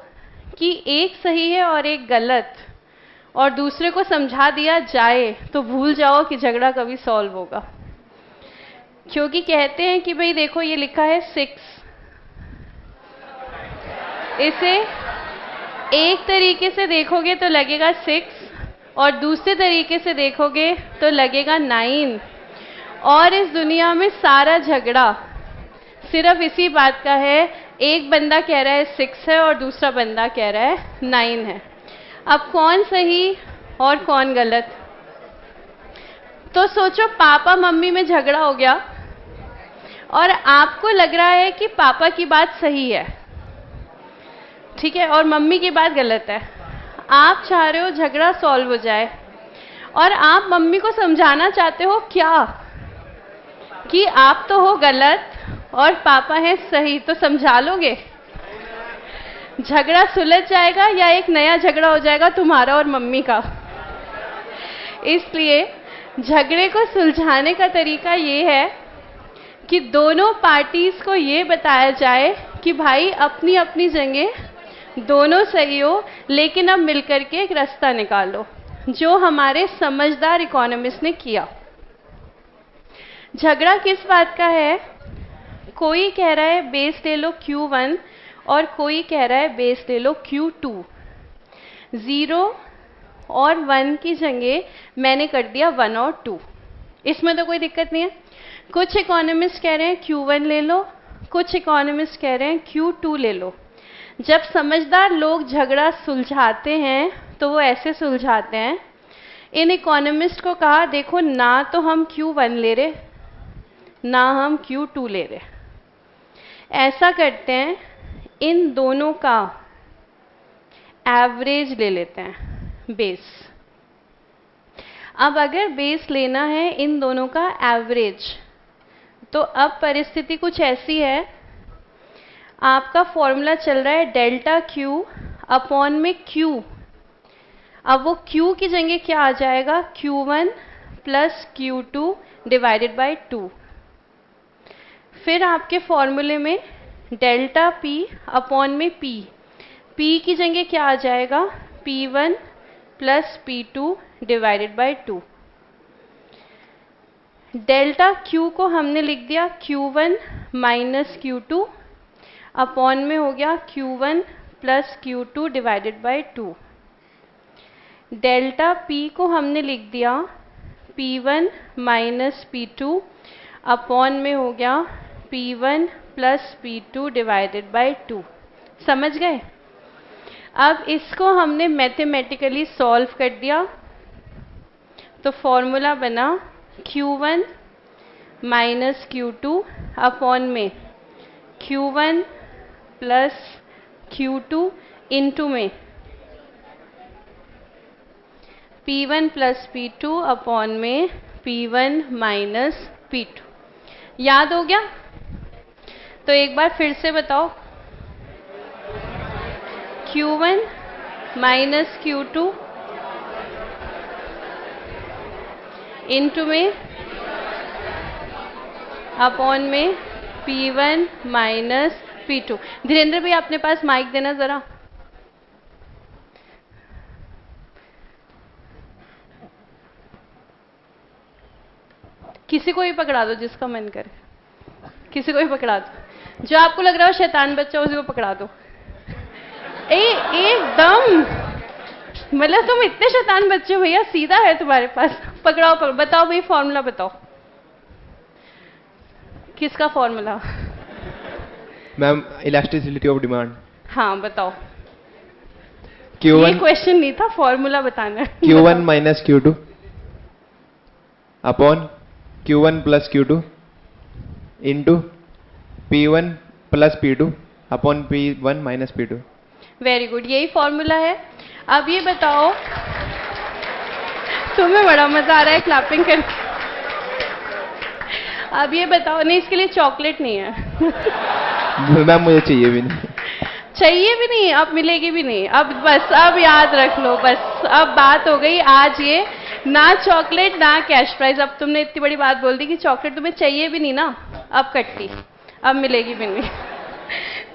कि एक सही है और एक गलत और दूसरे को समझा दिया जाए, तो भूल जाओ कि झगड़ा कभी सॉल्व होगा। क्योंकि कहते हैं कि भाई देखो ये लिखा है 6, इसे एक तरीके से देखोगे तो लगेगा 6 और दूसरे तरीके से देखोगे तो लगेगा 9, और इस दुनिया में सारा झगड़ा सिर्फ इसी बात का है, एक बंदा कह रहा है 6 है और दूसरा बंदा कह रहा है 9 है। अब कौन सही और कौन गलत? तो सोचो पापा मम्मी में झगड़ा हो गया और आपको लग रहा है कि पापा की बात सही है, ठीक है, और मम्मी की बात गलत है। आप चाह रहे हो झगड़ा सॉल्व हो जाए और आप मम्मी को समझाना चाहते हो क्या, कि आप तो हो गलत और पापा है सही, तो समझा लोगे? झगड़ा सुलझ जाएगा या एक नया झगड़ा हो जाएगा तुम्हारा और मम्मी का? इसलिए झगड़े को सुलझाने का तरीका ये है कि दोनों पार्टीज को ये बताया जाए कि भाई अपनी अपनी जगह दोनों सही हो, लेकिन अब मिलकर के एक रास्ता निकालो, जो हमारे समझदार इकोनॉमिस्ट ने किया। झगड़ा किस बात का है? कोई कह रहा है बेस ले लो Q1 और कोई कह रहा है बेस ले लो Q2। 0 और 1 की जगह मैंने कर दिया 1 और 2, इसमें तो कोई दिक्कत नहीं है। कुछ इकोनॉमिस्ट कह रहे हैं Q1 ले लो, कुछ इकोनॉमिस्ट कह रहे हैं Q2 ले लो। जब समझदार लोग झगड़ा सुलझाते हैं तो वो ऐसे सुलझाते हैं। इन इकोनॉमिस्ट को कहा देखो ना तो हम Q1 ले रहे ना हम Q2 ले रहे, ऐसा करते हैं इन दोनों का एवरेज ले लेते हैं, बेस। अब अगर बेस लेना है इन दोनों का एवरेज, तो अब परिस्थिति कुछ ऐसी है, आपका फॉर्मूला चल रहा है डेल्टा Q अपॉन में Q। अब वो Q की जगह क्या आ जाएगा, Q1 plus Q2 divided by 2। फिर आपके फॉर्मूले में डेल्टा P अपॉन में P, P की जगह क्या आ जाएगा, P1 plus P2 divided by 2। Delta Q को हमने लिख दिया Q1 माइनस Q2 अपॉन में हो गया Q1 plus Q2 divided by 2। Delta P को हमने लिख दिया P1 माइनस P2 अपॉन में हो गया P1 plus P2 divided by 2। समझ गए? अब इसको हमने मैथमेटिकली सॉल्व कर दिया, तो फॉर्मूला बना Q1 माइनस Q2 अपॉन में Q1 प्लस Q2 इनटू में P1 प्लस P2 अपॉन में P1 माइनस P2। याद हो गया? तो एक बार फिर से बताओ, Q1 माइनस Q2 इनटू में अपॉन में P1 माइनस P2। धीरेन्द्र भाई अपने पास माइक देना जरा। किसी को भी पकड़ा दो जिसका मन करे, किसी को भी पकड़ा दो, जो आपको लग रहा हो शैतान बच्चा उसी को पकड़ा दो। एकदम मतलब तुम इतने शैतान बच्चे हो भैया, सीधा है तुम्हारे पास। पकड़ाओ बताओ भाई, फॉर्मूला बताओ। किसका formula? Ma'am elasticity of demand. हाँ बताओ। Q1 ये क्वेश्चन नहीं था, फॉर्मूला बताना है। Q1 minus Q2 upon Q1 plus Q2 into P1 plus P2 upon P1 minus P2। Very good, यही फॉर्मूला है। अब ये बताओ, तुम्हें बड़ा मजा आ रहा है क्लैपिंग कर। अब ये बताओ, नहीं इसके लिए चॉकलेट नहीं है। मैम मुझे चाहिए भी नहीं। चाहिए भी नहीं, अब मिलेगी भी नहीं। अब बस, अब याद रख लो, बस अब बात हो गई आज ये, ना चॉकलेट ना कैश प्राइज। अब तुमने इतनी बड़ी बात बोल दी कि चॉकलेट तुम्हें चाहिए भी नहीं ना, अब कट्टी, अब मिलेगी भी नहीं।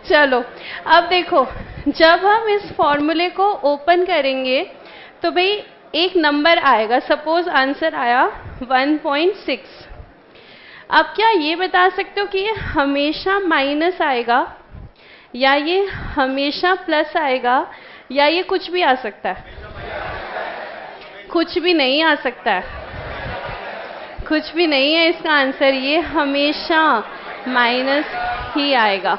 चलो अब देखो, जब हम इस फॉर्मूले को ओपन करेंगे तो भाई एक नंबर आएगा। सपोज आंसर आया 1.6। अब क्या ये बता सकते हो कि ये हमेशा माइनस आएगा, या ये हमेशा प्लस आएगा, या ये कुछ भी आ सकता है? कुछ भी नहीं आ सकता है, कुछ भी नहीं है इसका आंसर। ये हमेशा माइनस ही आएगा।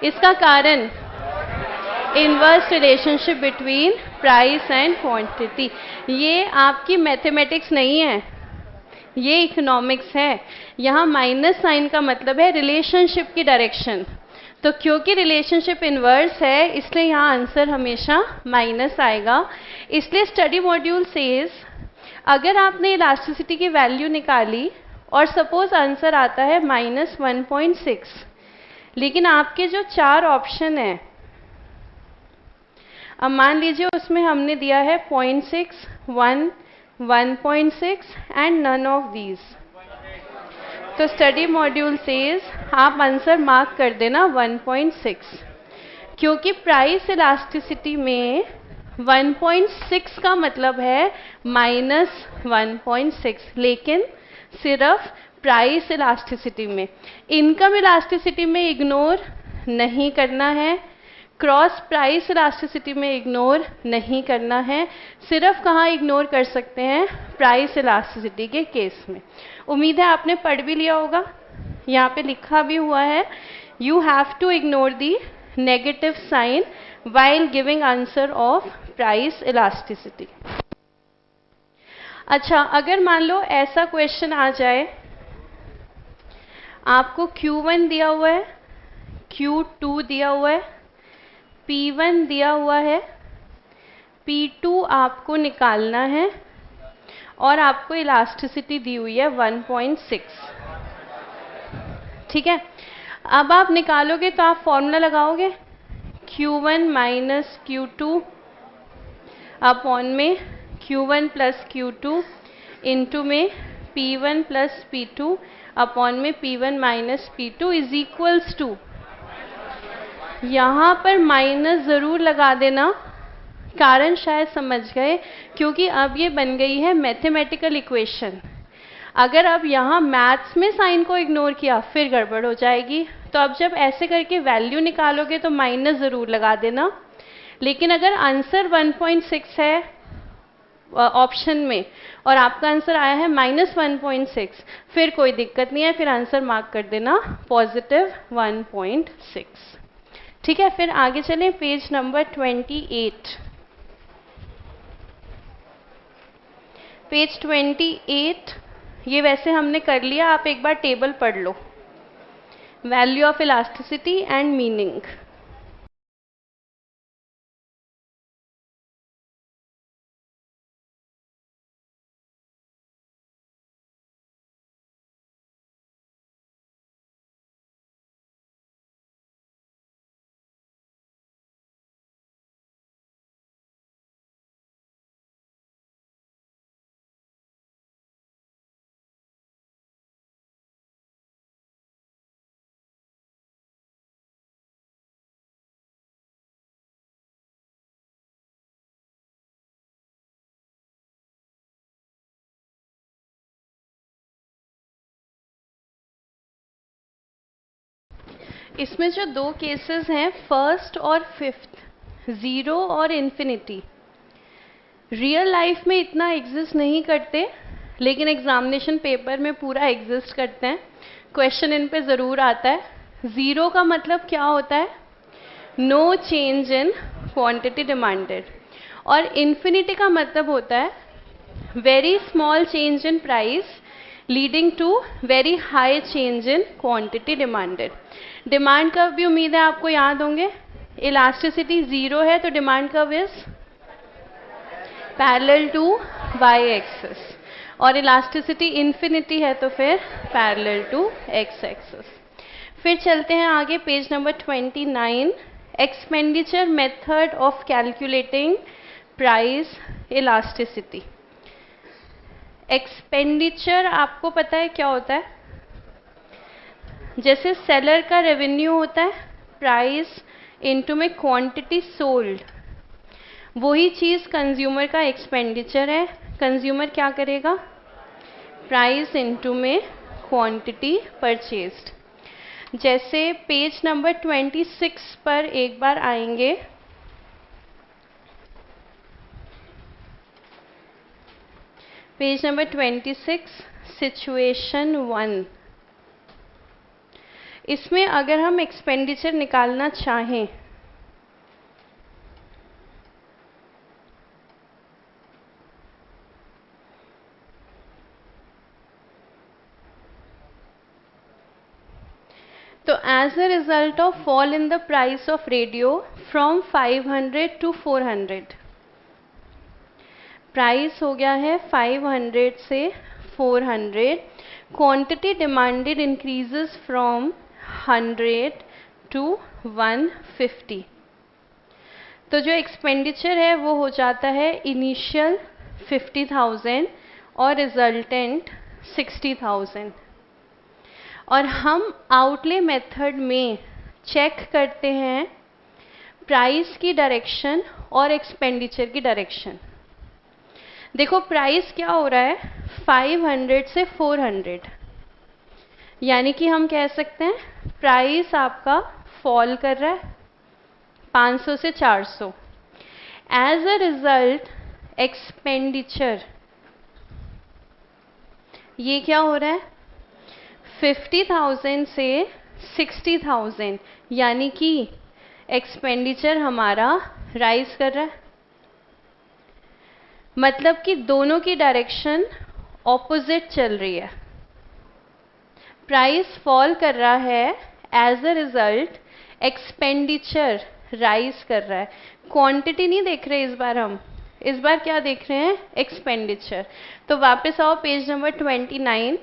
इसका कारण inverse relationship between price and quantity. ये आपकी मैथमेटिक्स नहीं है, ये इकोनॉमिक्स है। यहाँ माइनस साइन का मतलब है रिलेशनशिप की डायरेक्शन। तो क्योंकि रिलेशनशिप इनवर्स है इसलिए यहाँ आंसर हमेशा माइनस आएगा। इसलिए स्टडी मॉड्यूल सेज अगर आपने इलास्टिसिटी की वैल्यू निकाली और सपोज आंसर आता है -1.6, लेकिन आपके जो 4 ऑप्शन है, अब मान लीजिए उसमें हमने दिया है 0.6, 1, 1.6 एंड नन ऑफ दीज, तो स्टडी मॉड्यूल सेज आप आंसर मार्क कर देना 1.6, क्योंकि प्राइस इलास्टिसिटी में 1.6 का मतलब है -1.6, लेकिन सिर्फ प्राइस इलास्टिसिटी में। इनकम इलास्टिसिटी में इग्नोर नहीं करना है, क्रॉस प्राइस इलास्टिसिटी में इग्नोर नहीं करना है। सिर्फ कहाँ इग्नोर कर सकते हैं? प्राइस इलास्टिसिटी के केस में। उम्मीद है आपने पढ़ भी लिया होगा, यहाँ पे लिखा भी हुआ है, you have to ignore the negative sign while giving answer of price elasticity. अच्छा, अगर मान लो ऐसा क्वेश्चन आ जाए, आपको Q1 दिया हुआ है, Q2 दिया हुआ है, P1 दिया हुआ है, P2 आपको निकालना है और आपको इलास्टिसिटी दी हुई है 1.6। ठीक है, अब आप निकालोगे तो आप फॉर्मूला लगाओगे Q1 माइनस Q2 अपॉन में Q1 प्लस Q2 इंटू में P1 प्लस P2 अपॉन में P1 minus P2 is equals to, यहाँ पर माइनस ज़रूर लगा देना, कारण शायद समझ गए, क्योंकि अब ये बन गई है मैथमेटिकल इक्वेशन। अगर अब यहाँ मैथ्स में साइन को इग्नोर किया फिर गड़बड़ हो जाएगी। तो अब जब ऐसे करके वैल्यू निकालोगे तो माइनस ज़रूर लगा देना। लेकिन अगर आंसर 1.6 है ऑप्शन में और आपका आंसर आया है -1.6, फिर कोई दिक्कत नहीं है, फिर आंसर मार्क कर देना +1.6। ठीक है, फिर आगे चलें, पेज नंबर 28। पेज 28 ये वैसे हमने कर लिया, आप एक बार टेबल पढ़ लो, value of elasticity and meaning. इसमें जो दो केसेस हैं, फर्स्ट और फिफ्थ, ज़ीरो और इन्फिनिटी, रियल लाइफ में इतना एग्जिस्ट नहीं करते, लेकिन एग्जामिनेशन पेपर में पूरा एग्जिस्ट करते हैं। क्वेश्चन इन पे ज़रूर आता है। ज़ीरो का मतलब क्या होता है? No change in quantity demanded. और इन्फिनिटी का मतलब होता है very small change in price leading to very high change in quantity demanded. Demand curve भी उम्मीद है आपको याद होंगे। इलास्टिसिटी ज़ीरो है तो demand curve is parallel to Y axis, और इलास्टिसिटी इन्फिनिटी है तो फिर पैरेलल टू एक्स एक्सिस। फिर चलते हैं आगे, page number 29, expenditure method of calculating price elasticity. Expenditure आपको पता है क्या होता है? जैसे सेलर का रेवेन्यू होता है प्राइस इनटू में क्वांटिटी सोल्ड, वही चीज़ कंज्यूमर का एक्सपेंडिचर है। कंज्यूमर क्या करेगा? प्राइस इनटू में क्वांटिटी परचेज्ड। जैसे पेज नंबर 26 पर एक बार आएंगे, पेज नंबर 26, सिचुएशन 1। इसमें अगर हम एक्सपेंडिचर निकालना चाहें तो as a result of fall in the price of radio from 500 to 400, price हो गया है 500 से 400, quantity demanded increases from 100 to 150। तो जो एक्सपेंडिचर है वो हो जाता है इनिशियल 50,000 और रिजल्टेंट 60,000। और हम आउटले मेथड में चेक करते हैं प्राइस की डायरेक्शन और एक्सपेंडिचर की डायरेक्शन। देखो प्राइस क्या हो रहा है, 500 से 400, यानी कि हम कह सकते हैं प्राइस आपका फॉल कर रहा है 500 से 400। एज अ रिजल्ट एक्सपेंडिचर ये क्या हो रहा है, 50,000 से 60,000, यानी कि एक्सपेंडिचर हमारा राइज कर रहा है। मतलब कि दोनों की डायरेक्शन ऑपोजिट चल रही है। प्राइस फॉल कर रहा है, as a result expenditure rise कर रहा है। क्वांटिटी नहीं देख रहे इस बार हम, इस बार क्या देख रहे हैं, एक्सपेंडिचर। तो वापस आओ पेज नंबर 29,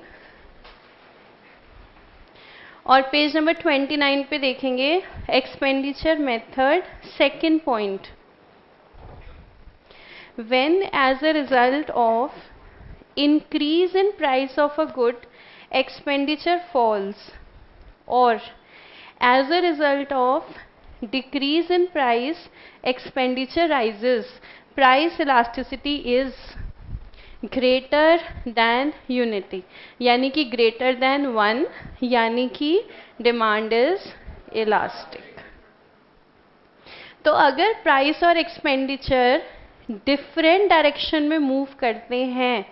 और पेज नंबर 29 पे देखेंगे expenditure method, second point. When as a result of increase in price of a good, expenditure falls, or as a result of decrease in price, expenditure rises, price elasticity is greater than unity, यानी कि greater than 1, यानी कि demand is elastic। तो अगर price और expenditure different direction में move करते हैं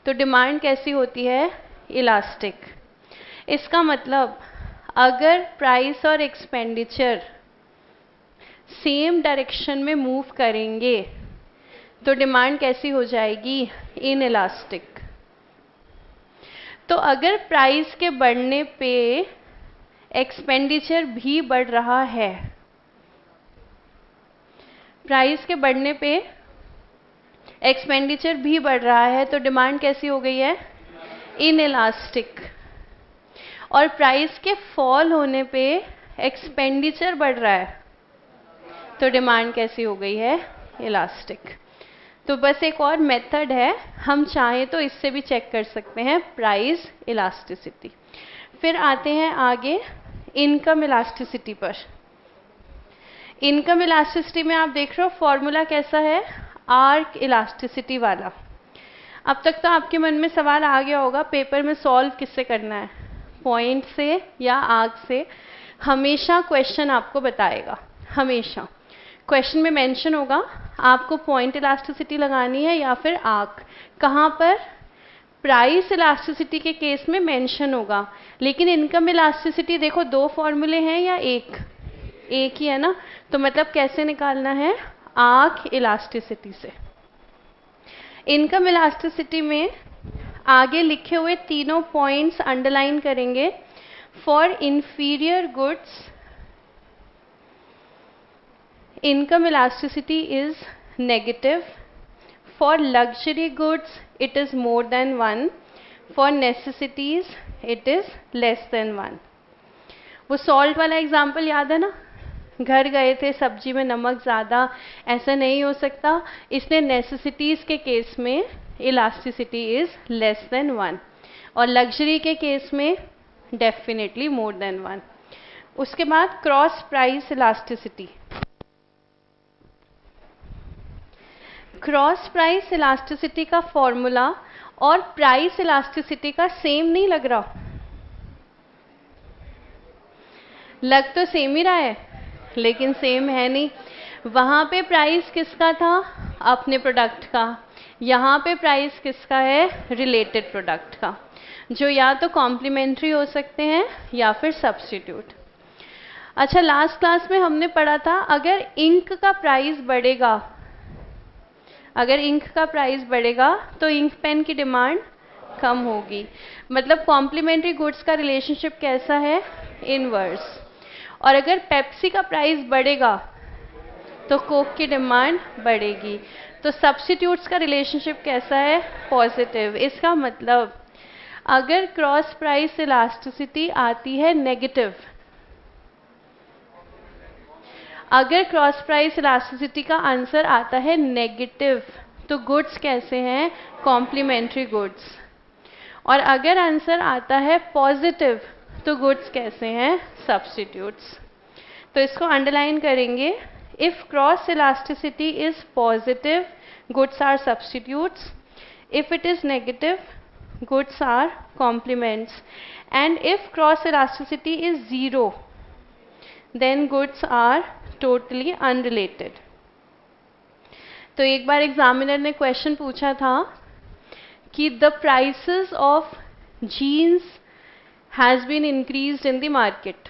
तो डिमांड कैसी होती है, इलास्टिक। इसका मतलब अगर प्राइस और एक्सपेंडिचर सेम डायरेक्शन में मूव करेंगे तो डिमांड कैसी हो जाएगी, इन इलास्टिक। तो अगर प्राइस के बढ़ने पे एक्सपेंडिचर भी बढ़ रहा है, प्राइस के बढ़ने पे एक्सपेंडिचर भी बढ़ रहा है, तो डिमांड कैसी हो गई है, इन इलास्टिक। और प्राइस के फॉल होने पे एक्सपेंडिचर बढ़ रहा है तो डिमांड कैसी हो गई है, इलास्टिक। तो बस एक और मेथड है, हम चाहें तो इससे भी चेक कर सकते हैं प्राइस इलास्टिसिटी। फिर आते हैं आगे इनकम इलास्टिसिटी पर। इनकम इलास्टिसिटी में आप देख रहे हो फॉर्मूला कैसा है, आर्क इलास्टिसिटी वाला। अब तक तो आपके मन में सवाल आ गया होगा पेपर में सॉल्व किससे करना है, पॉइंट से या आर्क से। हमेशा क्वेश्चन आपको बताएगा, हमेशा क्वेश्चन में मेंशन होगा आपको पॉइंट इलास्टिसिटी लगानी है या फिर आर्क। कहाँ पर? प्राइस इलास्टिसिटी के केस में मेंशन होगा, लेकिन इनकम इलास्टिसिटी देखो दो फॉर्मूले हैं या एक ही है ना, तो मतलब कैसे निकालना है? आर्क इलास्टिसिटी से। इनकम इलास्टिसिटी में आगे लिखे हुए तीनों पॉइंट्स अंडरलाइन करेंगे। For inferior goods income elasticity is negative. For luxury goods it is more than 1. For necessities it is less than 1. वो सॉल्ट वाला एग्जाम्पल याद है ना? घर गए थे, सब्जी में नमक ज़्यादा, ऐसा नहीं हो सकता, इसलिए नेसेसिटीज़ के केस में इलास्टिसिटी इज़ लेस देन 1 और लग्जरी के केस में डेफिनेटली मोर देन 1। उसके बाद cross price elasticity. Cross price elasticity का फॉर्मूला और प्राइस इलास्टिसिटी का सेम नहीं लग रहा? लग तो सेम ही रहा है, लेकिन सेम है नहीं। वहाँ पे प्राइस किसका था? अपने प्रोडक्ट का। यहाँ पे प्राइस किसका है? रिलेटेड प्रोडक्ट का, जो या तो कॉम्प्लीमेंट्री हो सकते हैं या फिर सब्स्टिट्यूट। अच्छा, लास्ट क्लास में हमने पढ़ा था अगर इंक का प्राइस बढ़ेगा, अगर इंक का प्राइस बढ़ेगा तो इंक पेन की डिमांड कम होगी। मतलब कॉम्प्लीमेंट्री गुड्स का रिलेशनशिप कैसा है? इनवर्स। और अगर पेप्सी का प्राइस बढ़ेगा तो कोक की डिमांड बढ़ेगी। तो सब्स्टिट्यूट्स का रिलेशनशिप कैसा है? पॉजिटिव। इसका मतलब अगर क्रॉस प्राइस इलास्टिसिटी आती है नेगेटिव, अगर क्रॉस प्राइस इलास्टिसिटी का आंसर आता है नेगेटिव, तो गुड्स कैसे हैं? Complementary goods. और अगर आंसर आता है पॉजिटिव, तो गुड्स कैसे हैं? सब्स्टिट्यूट्स। तो इसको अंडरलाइन करेंगे। If cross elasticity is positive, goods are substitutes. If it is negative, goods are complements. And if cross elasticity is zero, then goods are totally unrelated. तो एक बार एग्जामिनर ने question पूछा था कि the prices of jeans has been increased in the market.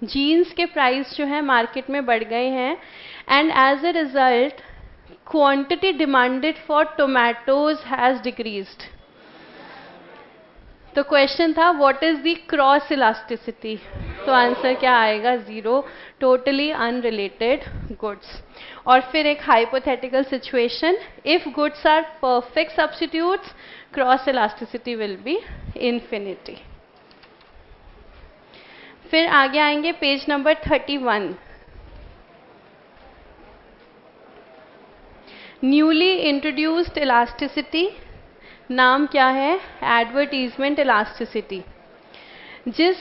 Jeans के price जो है market में बढ़ गए हैं, and as a result quantity demanded for tomatoes has decreased. तो क्वेश्चन था what is the cross elasticity, तो आंसर क्या आएगा? Zero, totally unrelated goods. और फिर एक hypothetical situation, if goods are perfect substitutes, cross elasticity will be infinity. फिर आगे आएंगे page number 31। Newly introduced elasticity, नाम क्या है? Advertisement elasticity. जिस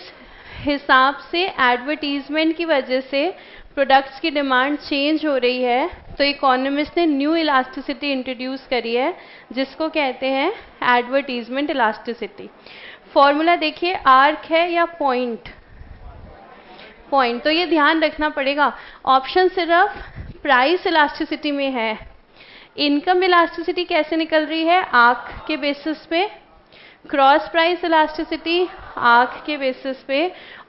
हिसाब से एडवर्टीजमेंट की वजह से प्रोडक्ट्स की डिमांड चेंज हो रही है, तो इकोनॉमिस्ट ने न्यू इलास्टिसिटी इंट्रोड्यूस करी है, जिसको कहते हैं एडवर्टीजमेंट इलास्टिसिटी। फॉर्मूला देखिए, आर्क है या पॉइंट? पॉइंट। तो ये ध्यान रखना पड़ेगा, ऑप्शन सिर्फ प्राइस इलास्टिसिटी में है। इनकम इलास्टिसिटी कैसे निकल रही है? आर्क के बेसिस पे। क्रॉस प्राइस इलास्टिसिटी आर्क के बेसिस पे,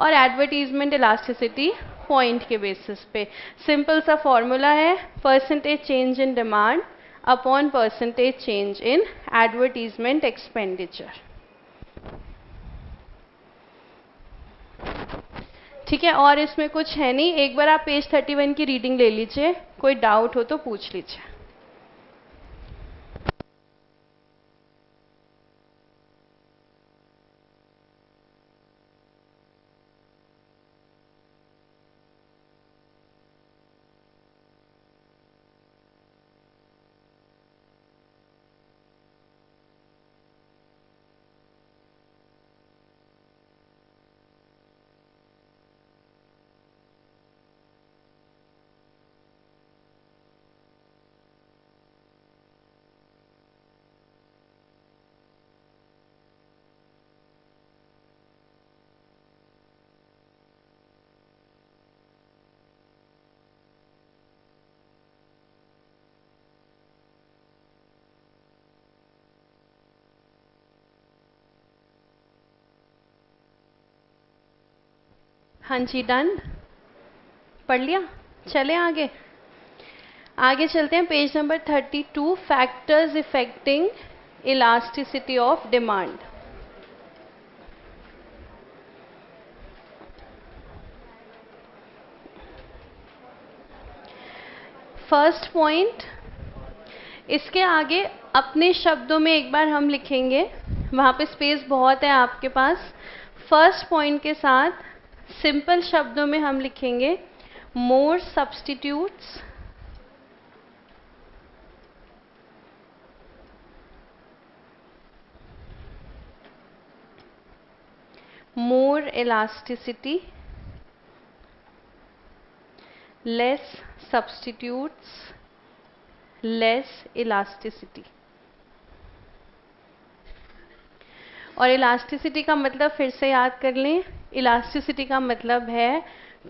और एडवर्टीजमेंट इलास्टिसिटी पॉइंट के बेसिस पे। सिंपल सा फॉर्मूला है, percentage change in demand upon percentage change in advertisement expenditure. ठीक है, और इसमें कुछ है नहीं। एक बार आप पेज 31 की रीडिंग ले लीजिए, कोई डाउट हो तो पूछ लीजिए। हाँ जी, डन, पढ़ लिया। चलें आगे, आगे चलते हैं। Page number 32, factors affecting elasticity of demand. First point, इसके आगे अपने शब्दों में एक बार हम लिखेंगे, वहाँ पे स्पेस बहुत है आपके पास। फर्स्ट पॉइंट के साथ सिंपल शब्दों में हम लिखेंगे more substitutes more elasticity, less substitutes, less elasticity। और इलास्टिसिटी का मतलब फिर से याद कर लें, इलास्टिसिटी का मतलब है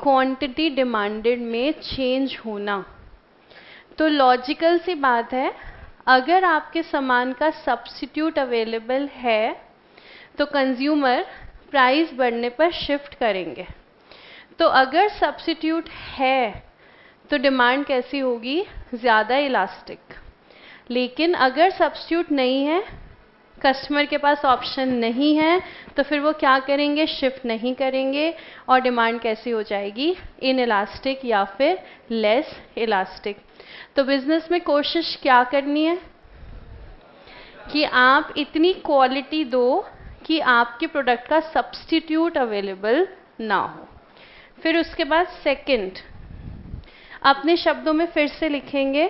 क्वांटिटी डिमांडेड में चेंज होना। तो लॉजिकल सी बात है, अगर आपके सामान का सब्स्टिट्यूट अवेलेबल है तो कंज्यूमर प्राइस बढ़ने पर शिफ्ट करेंगे। तो अगर सब्स्टिट्यूट है तो डिमांड कैसी होगी? ज़्यादा इलास्टिक। लेकिन अगर सब्स्टिट्यूट नहीं है, कस्टमर के पास ऑप्शन नहीं है, तो फिर वो क्या करेंगे? शिफ्ट नहीं करेंगे और डिमांड कैसी हो जाएगी? इन इलास्टिक या फिर लेस इलास्टिक। तो बिजनेस में कोशिश क्या करनी है कि आप इतनी क्वालिटी दो कि आपके प्रोडक्ट का सब्स्टिट्यूट अवेलेबल ना हो। फिर उसके बाद सेकंड, अपने शब्दों में फिर से लिखेंगे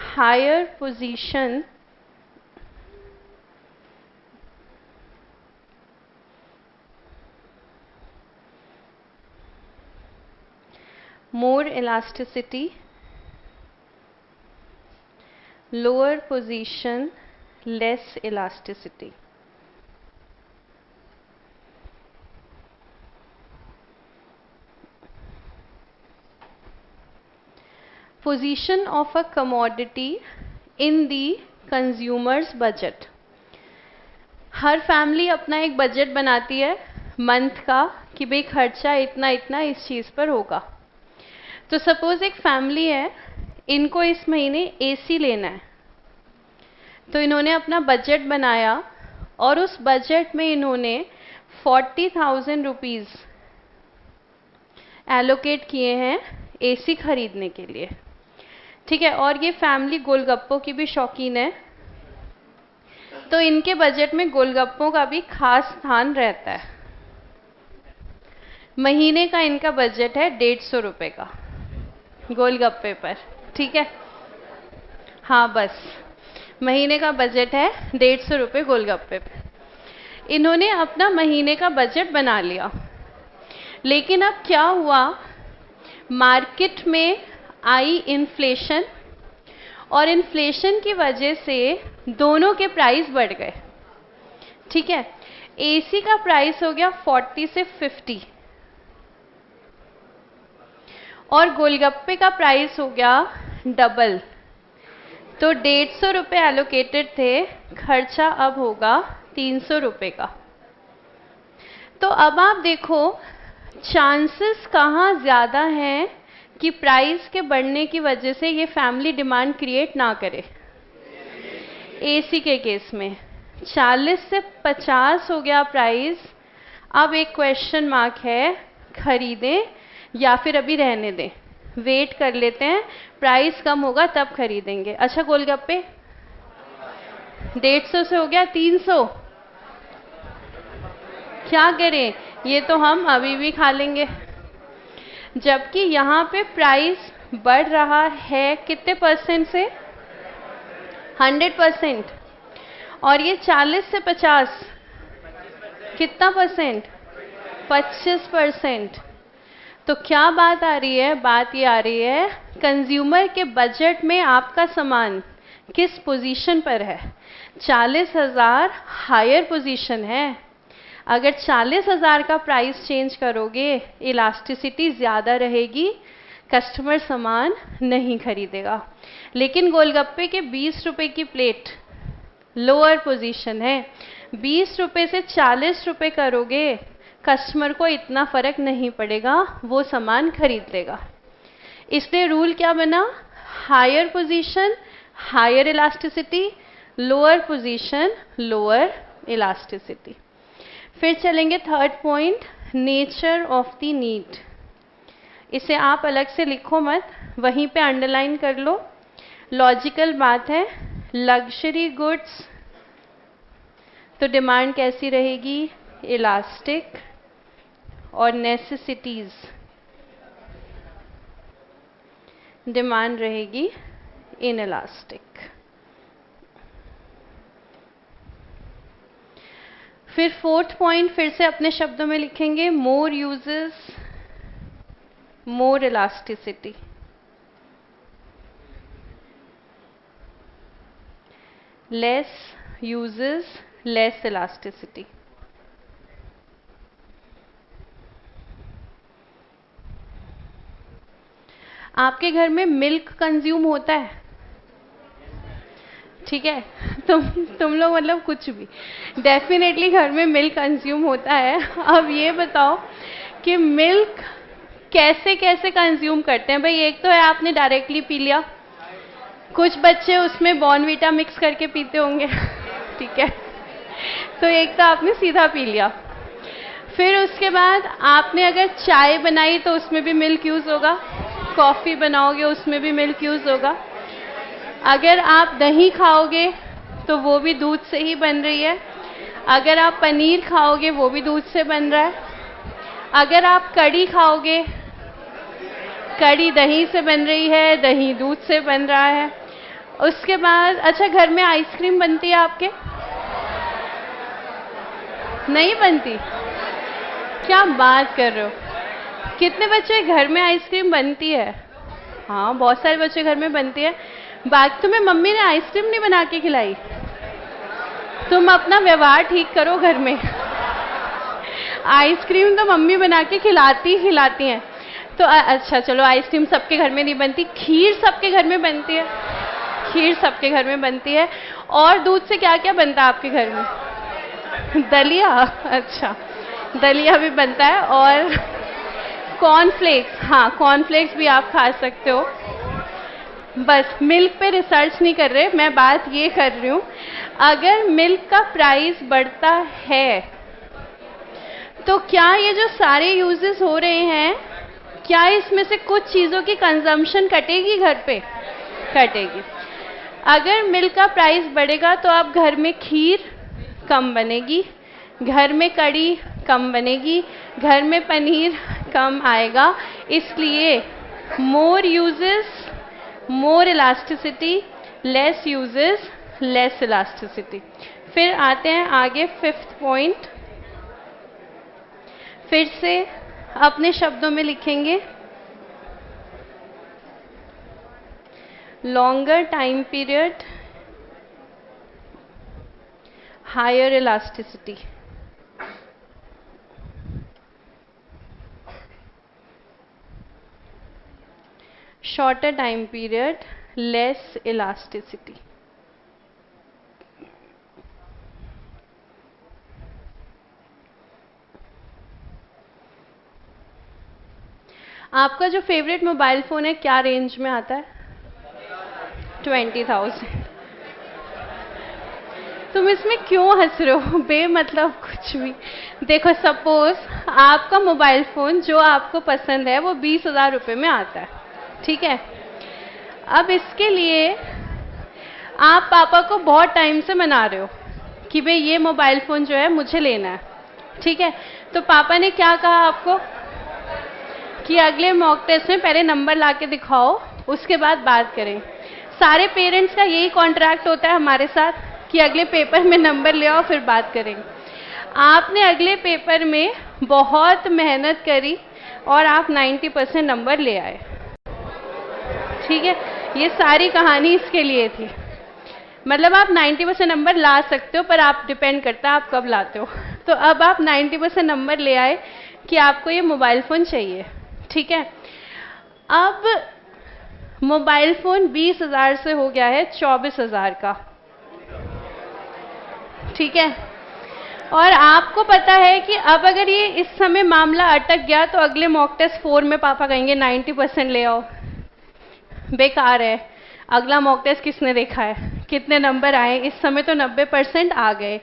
higher position more elasticity, lower position less elasticity. Position of a commodity in the consumers budget. हर फैमिली अपना एक बजट बनाती है मंथ का कि भाई खर्चा इतना इतना इस चीज़ पर होगा। तो सपोज एक फैमिली है, इनको इस महीने एसी लेना है, तो इन्होंने अपना बजट बनाया और उस बजट में इन्होंने 40,000 रुपीज़ एलोकेट किए हैं एसी खरीदने के लिए। ठीक है, और ये फैमिली गोलगप्पों की भी शौकीन है, तो इनके बजट में गोलगप्पों का भी खास स्थान रहता है। महीने का इनका बजट है 150 रुपये का गोलगप्पे पर। ठीक है, हाँ बस महीने का बजट है 150 रुपये गोलगप्पे पे। इन्होंने अपना महीने का बजट बना लिया, लेकिन अब क्या हुआ, मार्केट में आई इन्फ्लेशन और इन्फ्लेशन की वजह से दोनों के प्राइस बढ़ गए। ठीक है, एसी का प्राइस हो गया 40 से 50 और गोलगप्पे का प्राइस हो गया डबल। तो 150 रुपये एलोकेटेड थे, खर्चा अब होगा 300 रुपये का। तो अब आप देखो चांसेस कहाँ ज़्यादा हैं कि प्राइस के बढ़ने की वजह से ये फैमिली डिमांड क्रिएट ना करे। एसी के केस में 40 से 50 हो गया प्राइस। अब एक क्वेश्चन मार्क है, खरीदें या फिर अभी रहने दें, वेट कर लेते हैं, प्राइस कम होगा तब खरीदेंगे। अच्छा गोलगप्पे 150 से हो गया 300, क्या करें? ये तो हम अभी भी खा लेंगे। जबकि यहाँ पे प्राइस बढ़ रहा है कितने परसेंट से? 100%। और ये 40 से 50 कितना परसेंट? 25%। तो क्या बात आ रही है? बात ये आ रही है कंज्यूमर के बजट में आपका सामान किस पोजीशन पर है। 40,000 हायर पोजीशन है। अगर 40,000 का प्राइस चेंज करोगे, इलास्टिसिटी ज़्यादा रहेगी, कस्टमर सामान नहीं खरीदेगा। लेकिन गोलगप्पे के 20 रुपये की प्लेट लोअर पोजीशन है, 20 रुपये से 40 रुपये करोगे, कस्टमर को इतना फर्क नहीं पड़ेगा, वो सामान खरीद लेगा। इसलिए रूल क्या बना, higher position higher elasticity, lower position lower elasticity. फिर चलेंगे third point, nature of the need. इसे आप अलग से लिखो मत, वहीं पे अंडरलाइन कर लो। लॉजिकल बात है, लग्जरी गुड्स तो डिमांड कैसी रहेगी, इलास्टिक, और नेसेसिटीज डिमांड रहेगी इनइलास्टिक। फिर फोर्थ पॉइंट फिर से अपने शब्दों में लिखेंगे, more uses more elasticity. Less uses less elasticity. आपके घर में मिल्क कंज्यूम होता है, ठीक है, तुम लोग मतलब कुछ भी, डेफिनेटली घर में मिल्क कंज्यूम होता है। अब ये बताओ कि मिल्क कैसे कैसे कंज्यूम करते हैं। भाई एक तो है आपने डायरेक्टली पी लिया, कुछ बच्चे उसमें बॉर्नवीटा मिक्स करके पीते होंगे, ठीक है, तो एक तो आपने सीधा पी लिया। फिर उसके बाद आपने अगर चाय बनाई तो उसमें भी मिल्क यूज होगा, कॉफी बनाओगे उसमें भी मिल्क यूज होगा, अगर आप दही खाओगे तो वो भी दूध से ही बन रही है, अगर आप पनीर खाओगे वो भी दूध से बन रहा है, अगर आप कढ़ी खाओगे कढ़ी दही से बन रही है, दही दूध से बन रहा है। उसके बाद अच्छा, घर में आइसक्रीम बनती है आपके, नहीं बनती? क्या बात कर रहे हो, कितने बच्चे घर में आइसक्रीम बनती है? हाँ बहुत सारे बच्चे घर में बनती है। बाकी तुम्हें मम्मी ने आइसक्रीम नहीं बना के खिलाई? तुम अपना व्यवहार ठीक करो घर में। आइसक्रीम तो मम्मी बना के खिलाती हैं। तो अच्छा चलो, आइसक्रीम सबके घर में नहीं बनती, खीर सबके घर में बनती है, खीर सबके घर में बनती है। और दूध से क्या क्या बनता है आपके घर में? दलिया, अच्छा दलिया भी बनता है। और कॉर्नफ्लेक्स, हाँ कॉर्नफ्लेक्स भी आप खा सकते हो। बस मिल्क पे रिसर्च नहीं कर रहे, मैं बात ये कर रही हूँ, अगर मिल्क का प्राइस बढ़ता है तो क्या ये जो सारे यूजेस हो रहे हैं, क्या इसमें से कुछ चीज़ों की कंजम्पशन कटेगी घर पे? कटेगी। अगर मिल्क का प्राइस बढ़ेगा तो अब घर में खीर कम बनेगी, घर में कढ़ी कम बनेगी, घर में पनीर कम आएगा। इसलिए more uses more elasticity, less uses less elasticity. फिर आते हैं आगे फिफ्थ पॉइंट, फिर से अपने शब्दों में लिखेंगे, longer time period higher elasticity. Shorter time period less elasticity. आपका जो फेवरेट मोबाइल फ़ोन है क्या रेंज में आता है? 20,000। तुम इसमें क्यों हंस रहे हो बेमतलब कुछ भी? देखो सपोज आपका मोबाइल फ़ोन जो आपको पसंद है वो 20,000 रुपये में आता है, ठीक है। अब इसके लिए आप पापा को बहुत टाइम से मना रहे हो कि भाई ये मोबाइल फ़ोन जो है मुझे लेना है, ठीक है। तो पापा ने क्या कहा आपको कि अगले मॉक टेस्ट में पहले नंबर ला के दिखाओ, उसके बाद बात करें। सारे पेरेंट्स का यही कॉन्ट्रैक्ट होता है हमारे साथ कि अगले पेपर में नंबर ले आओ फिर बात करेंगे। आपने अगले पेपर में बहुत मेहनत करी और आप 90% नंबर ले आए, ठीक है। ये सारी कहानी इसके लिए थी। मतलब आप 90% नंबर ला सकते हो, पर आप डिपेंड करता है आप कब लाते हो। तो अब आप 90% नंबर ले आए कि आपको ये मोबाइल फ़ोन चाहिए, ठीक है। अब मोबाइल फ़ोन 20,000 से हो गया है 24,000 का, ठीक है। और आपको पता है कि अब अगर ये इस समय मामला अटक गया तो अगले मॉक टेस्ट 4 में पापा कहेंगे 90% ले आओ, बेकार है। अगला मॉक टेस्ट किसने देखा है, कितने नंबर आए, इस समय तो 90% आ गए।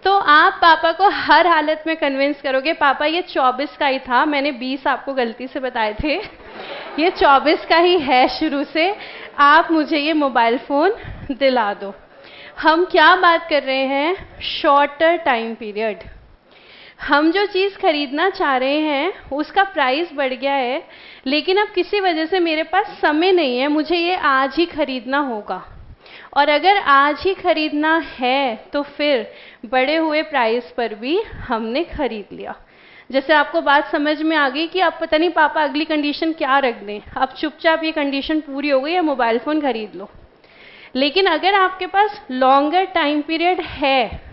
तो आप पापा को हर हालत में कन्विंस करोगे, पापा ये 24 का ही था, मैंने 20 आपको गलती से बताए थे, ये 24 का ही है शुरू से, आप मुझे ये मोबाइल फ़ोन दिला दो। हम क्या बात कर रहे हैं, शॉर्टर टाइम पीरियड। हम जो चीज़ खरीदना चाह रहे हैं उसका प्राइस बढ़ गया है, लेकिन अब किसी वजह से मेरे पास समय नहीं है, मुझे ये आज ही खरीदना होगा। और अगर आज ही खरीदना है तो फिर बढ़े हुए प्राइस पर भी हमने खरीद लिया। जैसे आपको बात समझ में आ गई कि अब पता नहीं पापा अगली कंडीशन क्या रख दें, अब चुपचाप ये कंडीशन पूरी हो गई है, मोबाइल फ़ोन खरीद लो। लेकिन अगर आपके पास लॉन्गर टाइम पीरियड है,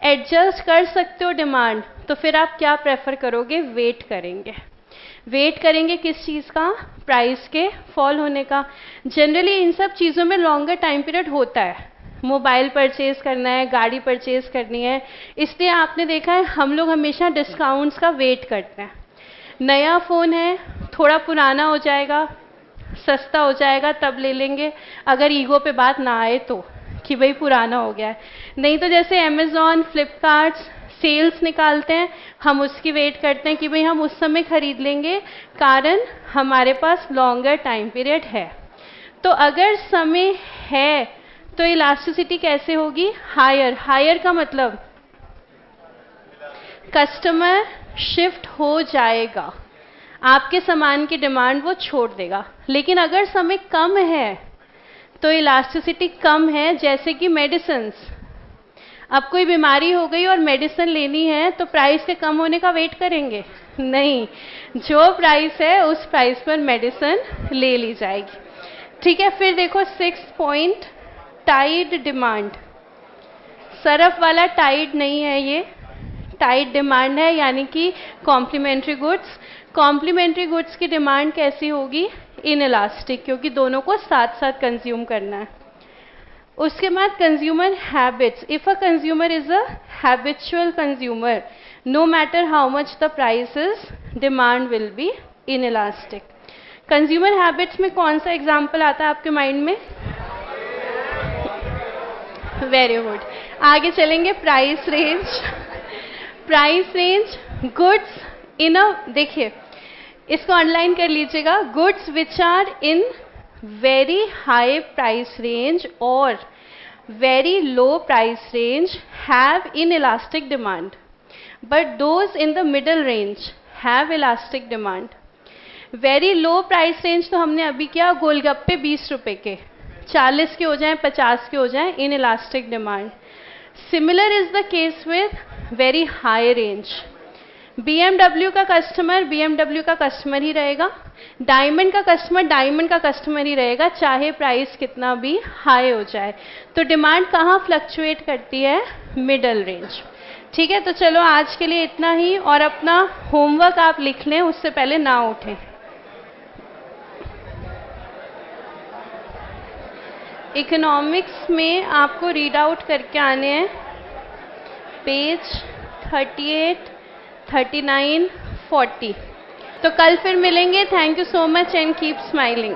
एडजस्ट कर सकते हो डिमांड, तो फिर आप क्या प्रेफर करोगे, वेट करेंगे। वेट करेंगे किस चीज़ का, प्राइस के फॉल होने का। जनरली इन सब चीज़ों में लॉन्गर टाइम पीरियड होता है, मोबाइल परचेज करना है, गाड़ी परचेज करनी है, इसलिए आपने देखा है हम लोग हमेशा डिस्काउंट्स का वेट करते हैं। नया फ़ोन है, थोड़ा पुराना हो जाएगा, सस्ता हो जाएगा, तब ले लेंगे, अगर ईगो पे बात ना आए तो कि भाई पुराना हो गया है। नहीं तो जैसे अमेज़ॉन, फ्लिपकार्ट सेल्स निकालते हैं, हम उसकी वेट करते हैं कि भाई हम उस समय खरीद लेंगे, कारण हमारे पास लॉन्गर टाइम पीरियड है। तो अगर समय है तो इलास्टिसिटी कैसे होगी, हायर। हायर का मतलब कस्टमर शिफ्ट हो जाएगा, आपके सामान की डिमांड वो छोड़ देगा। लेकिन अगर समय कम है तो इलास्टिसिटी कम है, जैसे कि मेडिसिन्स। अब कोई बीमारी हो गई और मेडिसिन लेनी है तो प्राइस के कम होने का वेट करेंगे, नहीं, जो प्राइस है उस प्राइस पर मेडिसिन ले ली जाएगी। ठीक है, फिर देखो 6 पॉइंट, टाइड डिमांड। सरफ वाला टाइड नहीं है, ये टाइट डिमांड है, यानी कि कॉम्प्लीमेंट्री गुड्स। कॉम्प्लीमेंट्री गुड्स की डिमांड कैसी होगी, इनइलास्टिक, क्योंकि दोनों को साथ साथ कंज्यूम करना है। उसके बाद consumer habits. If a consumer is a habitual consumer, no matter how much the price is, demand will be inelastic. Consumer habits में कौन सा एग्जाम्पल आता है आपके माइंड में, वेरी गुड। आगे चलेंगे, price range. Price range, goods in a, देखिए इसको ऑनलाइन कर लीजिएगा, goods which are in very high price range और very low price range have inelastic demand, but those in the middle range have elastic demand. Very low price range तो हमने अभी क्या, गोलगप्पे 20 रुपए के, 40 के हो जाएं, 50 के हो जाएं, inelastic demand. Similar is the case with very high range. BMW का कस्टमर BMW का कस्टमर ही रहेगा, डायमंड का कस्टमर डायमंड का कस्टमर ही रहेगा, चाहे प्राइस कितना भी हाई हो जाए। तो डिमांड कहाँ फ्लक्चुएट करती है, मिडल रेंज। ठीक है, तो चलो आज के लिए इतना ही, और अपना होमवर्क आप लिख लें, उससे पहले ना उठें। इकोनॉमिक्स में आपको रीड आउट करके आने हैं पेज 38, 39, 40। तो कल फिर मिलेंगे। Thank you so much and keep smiling.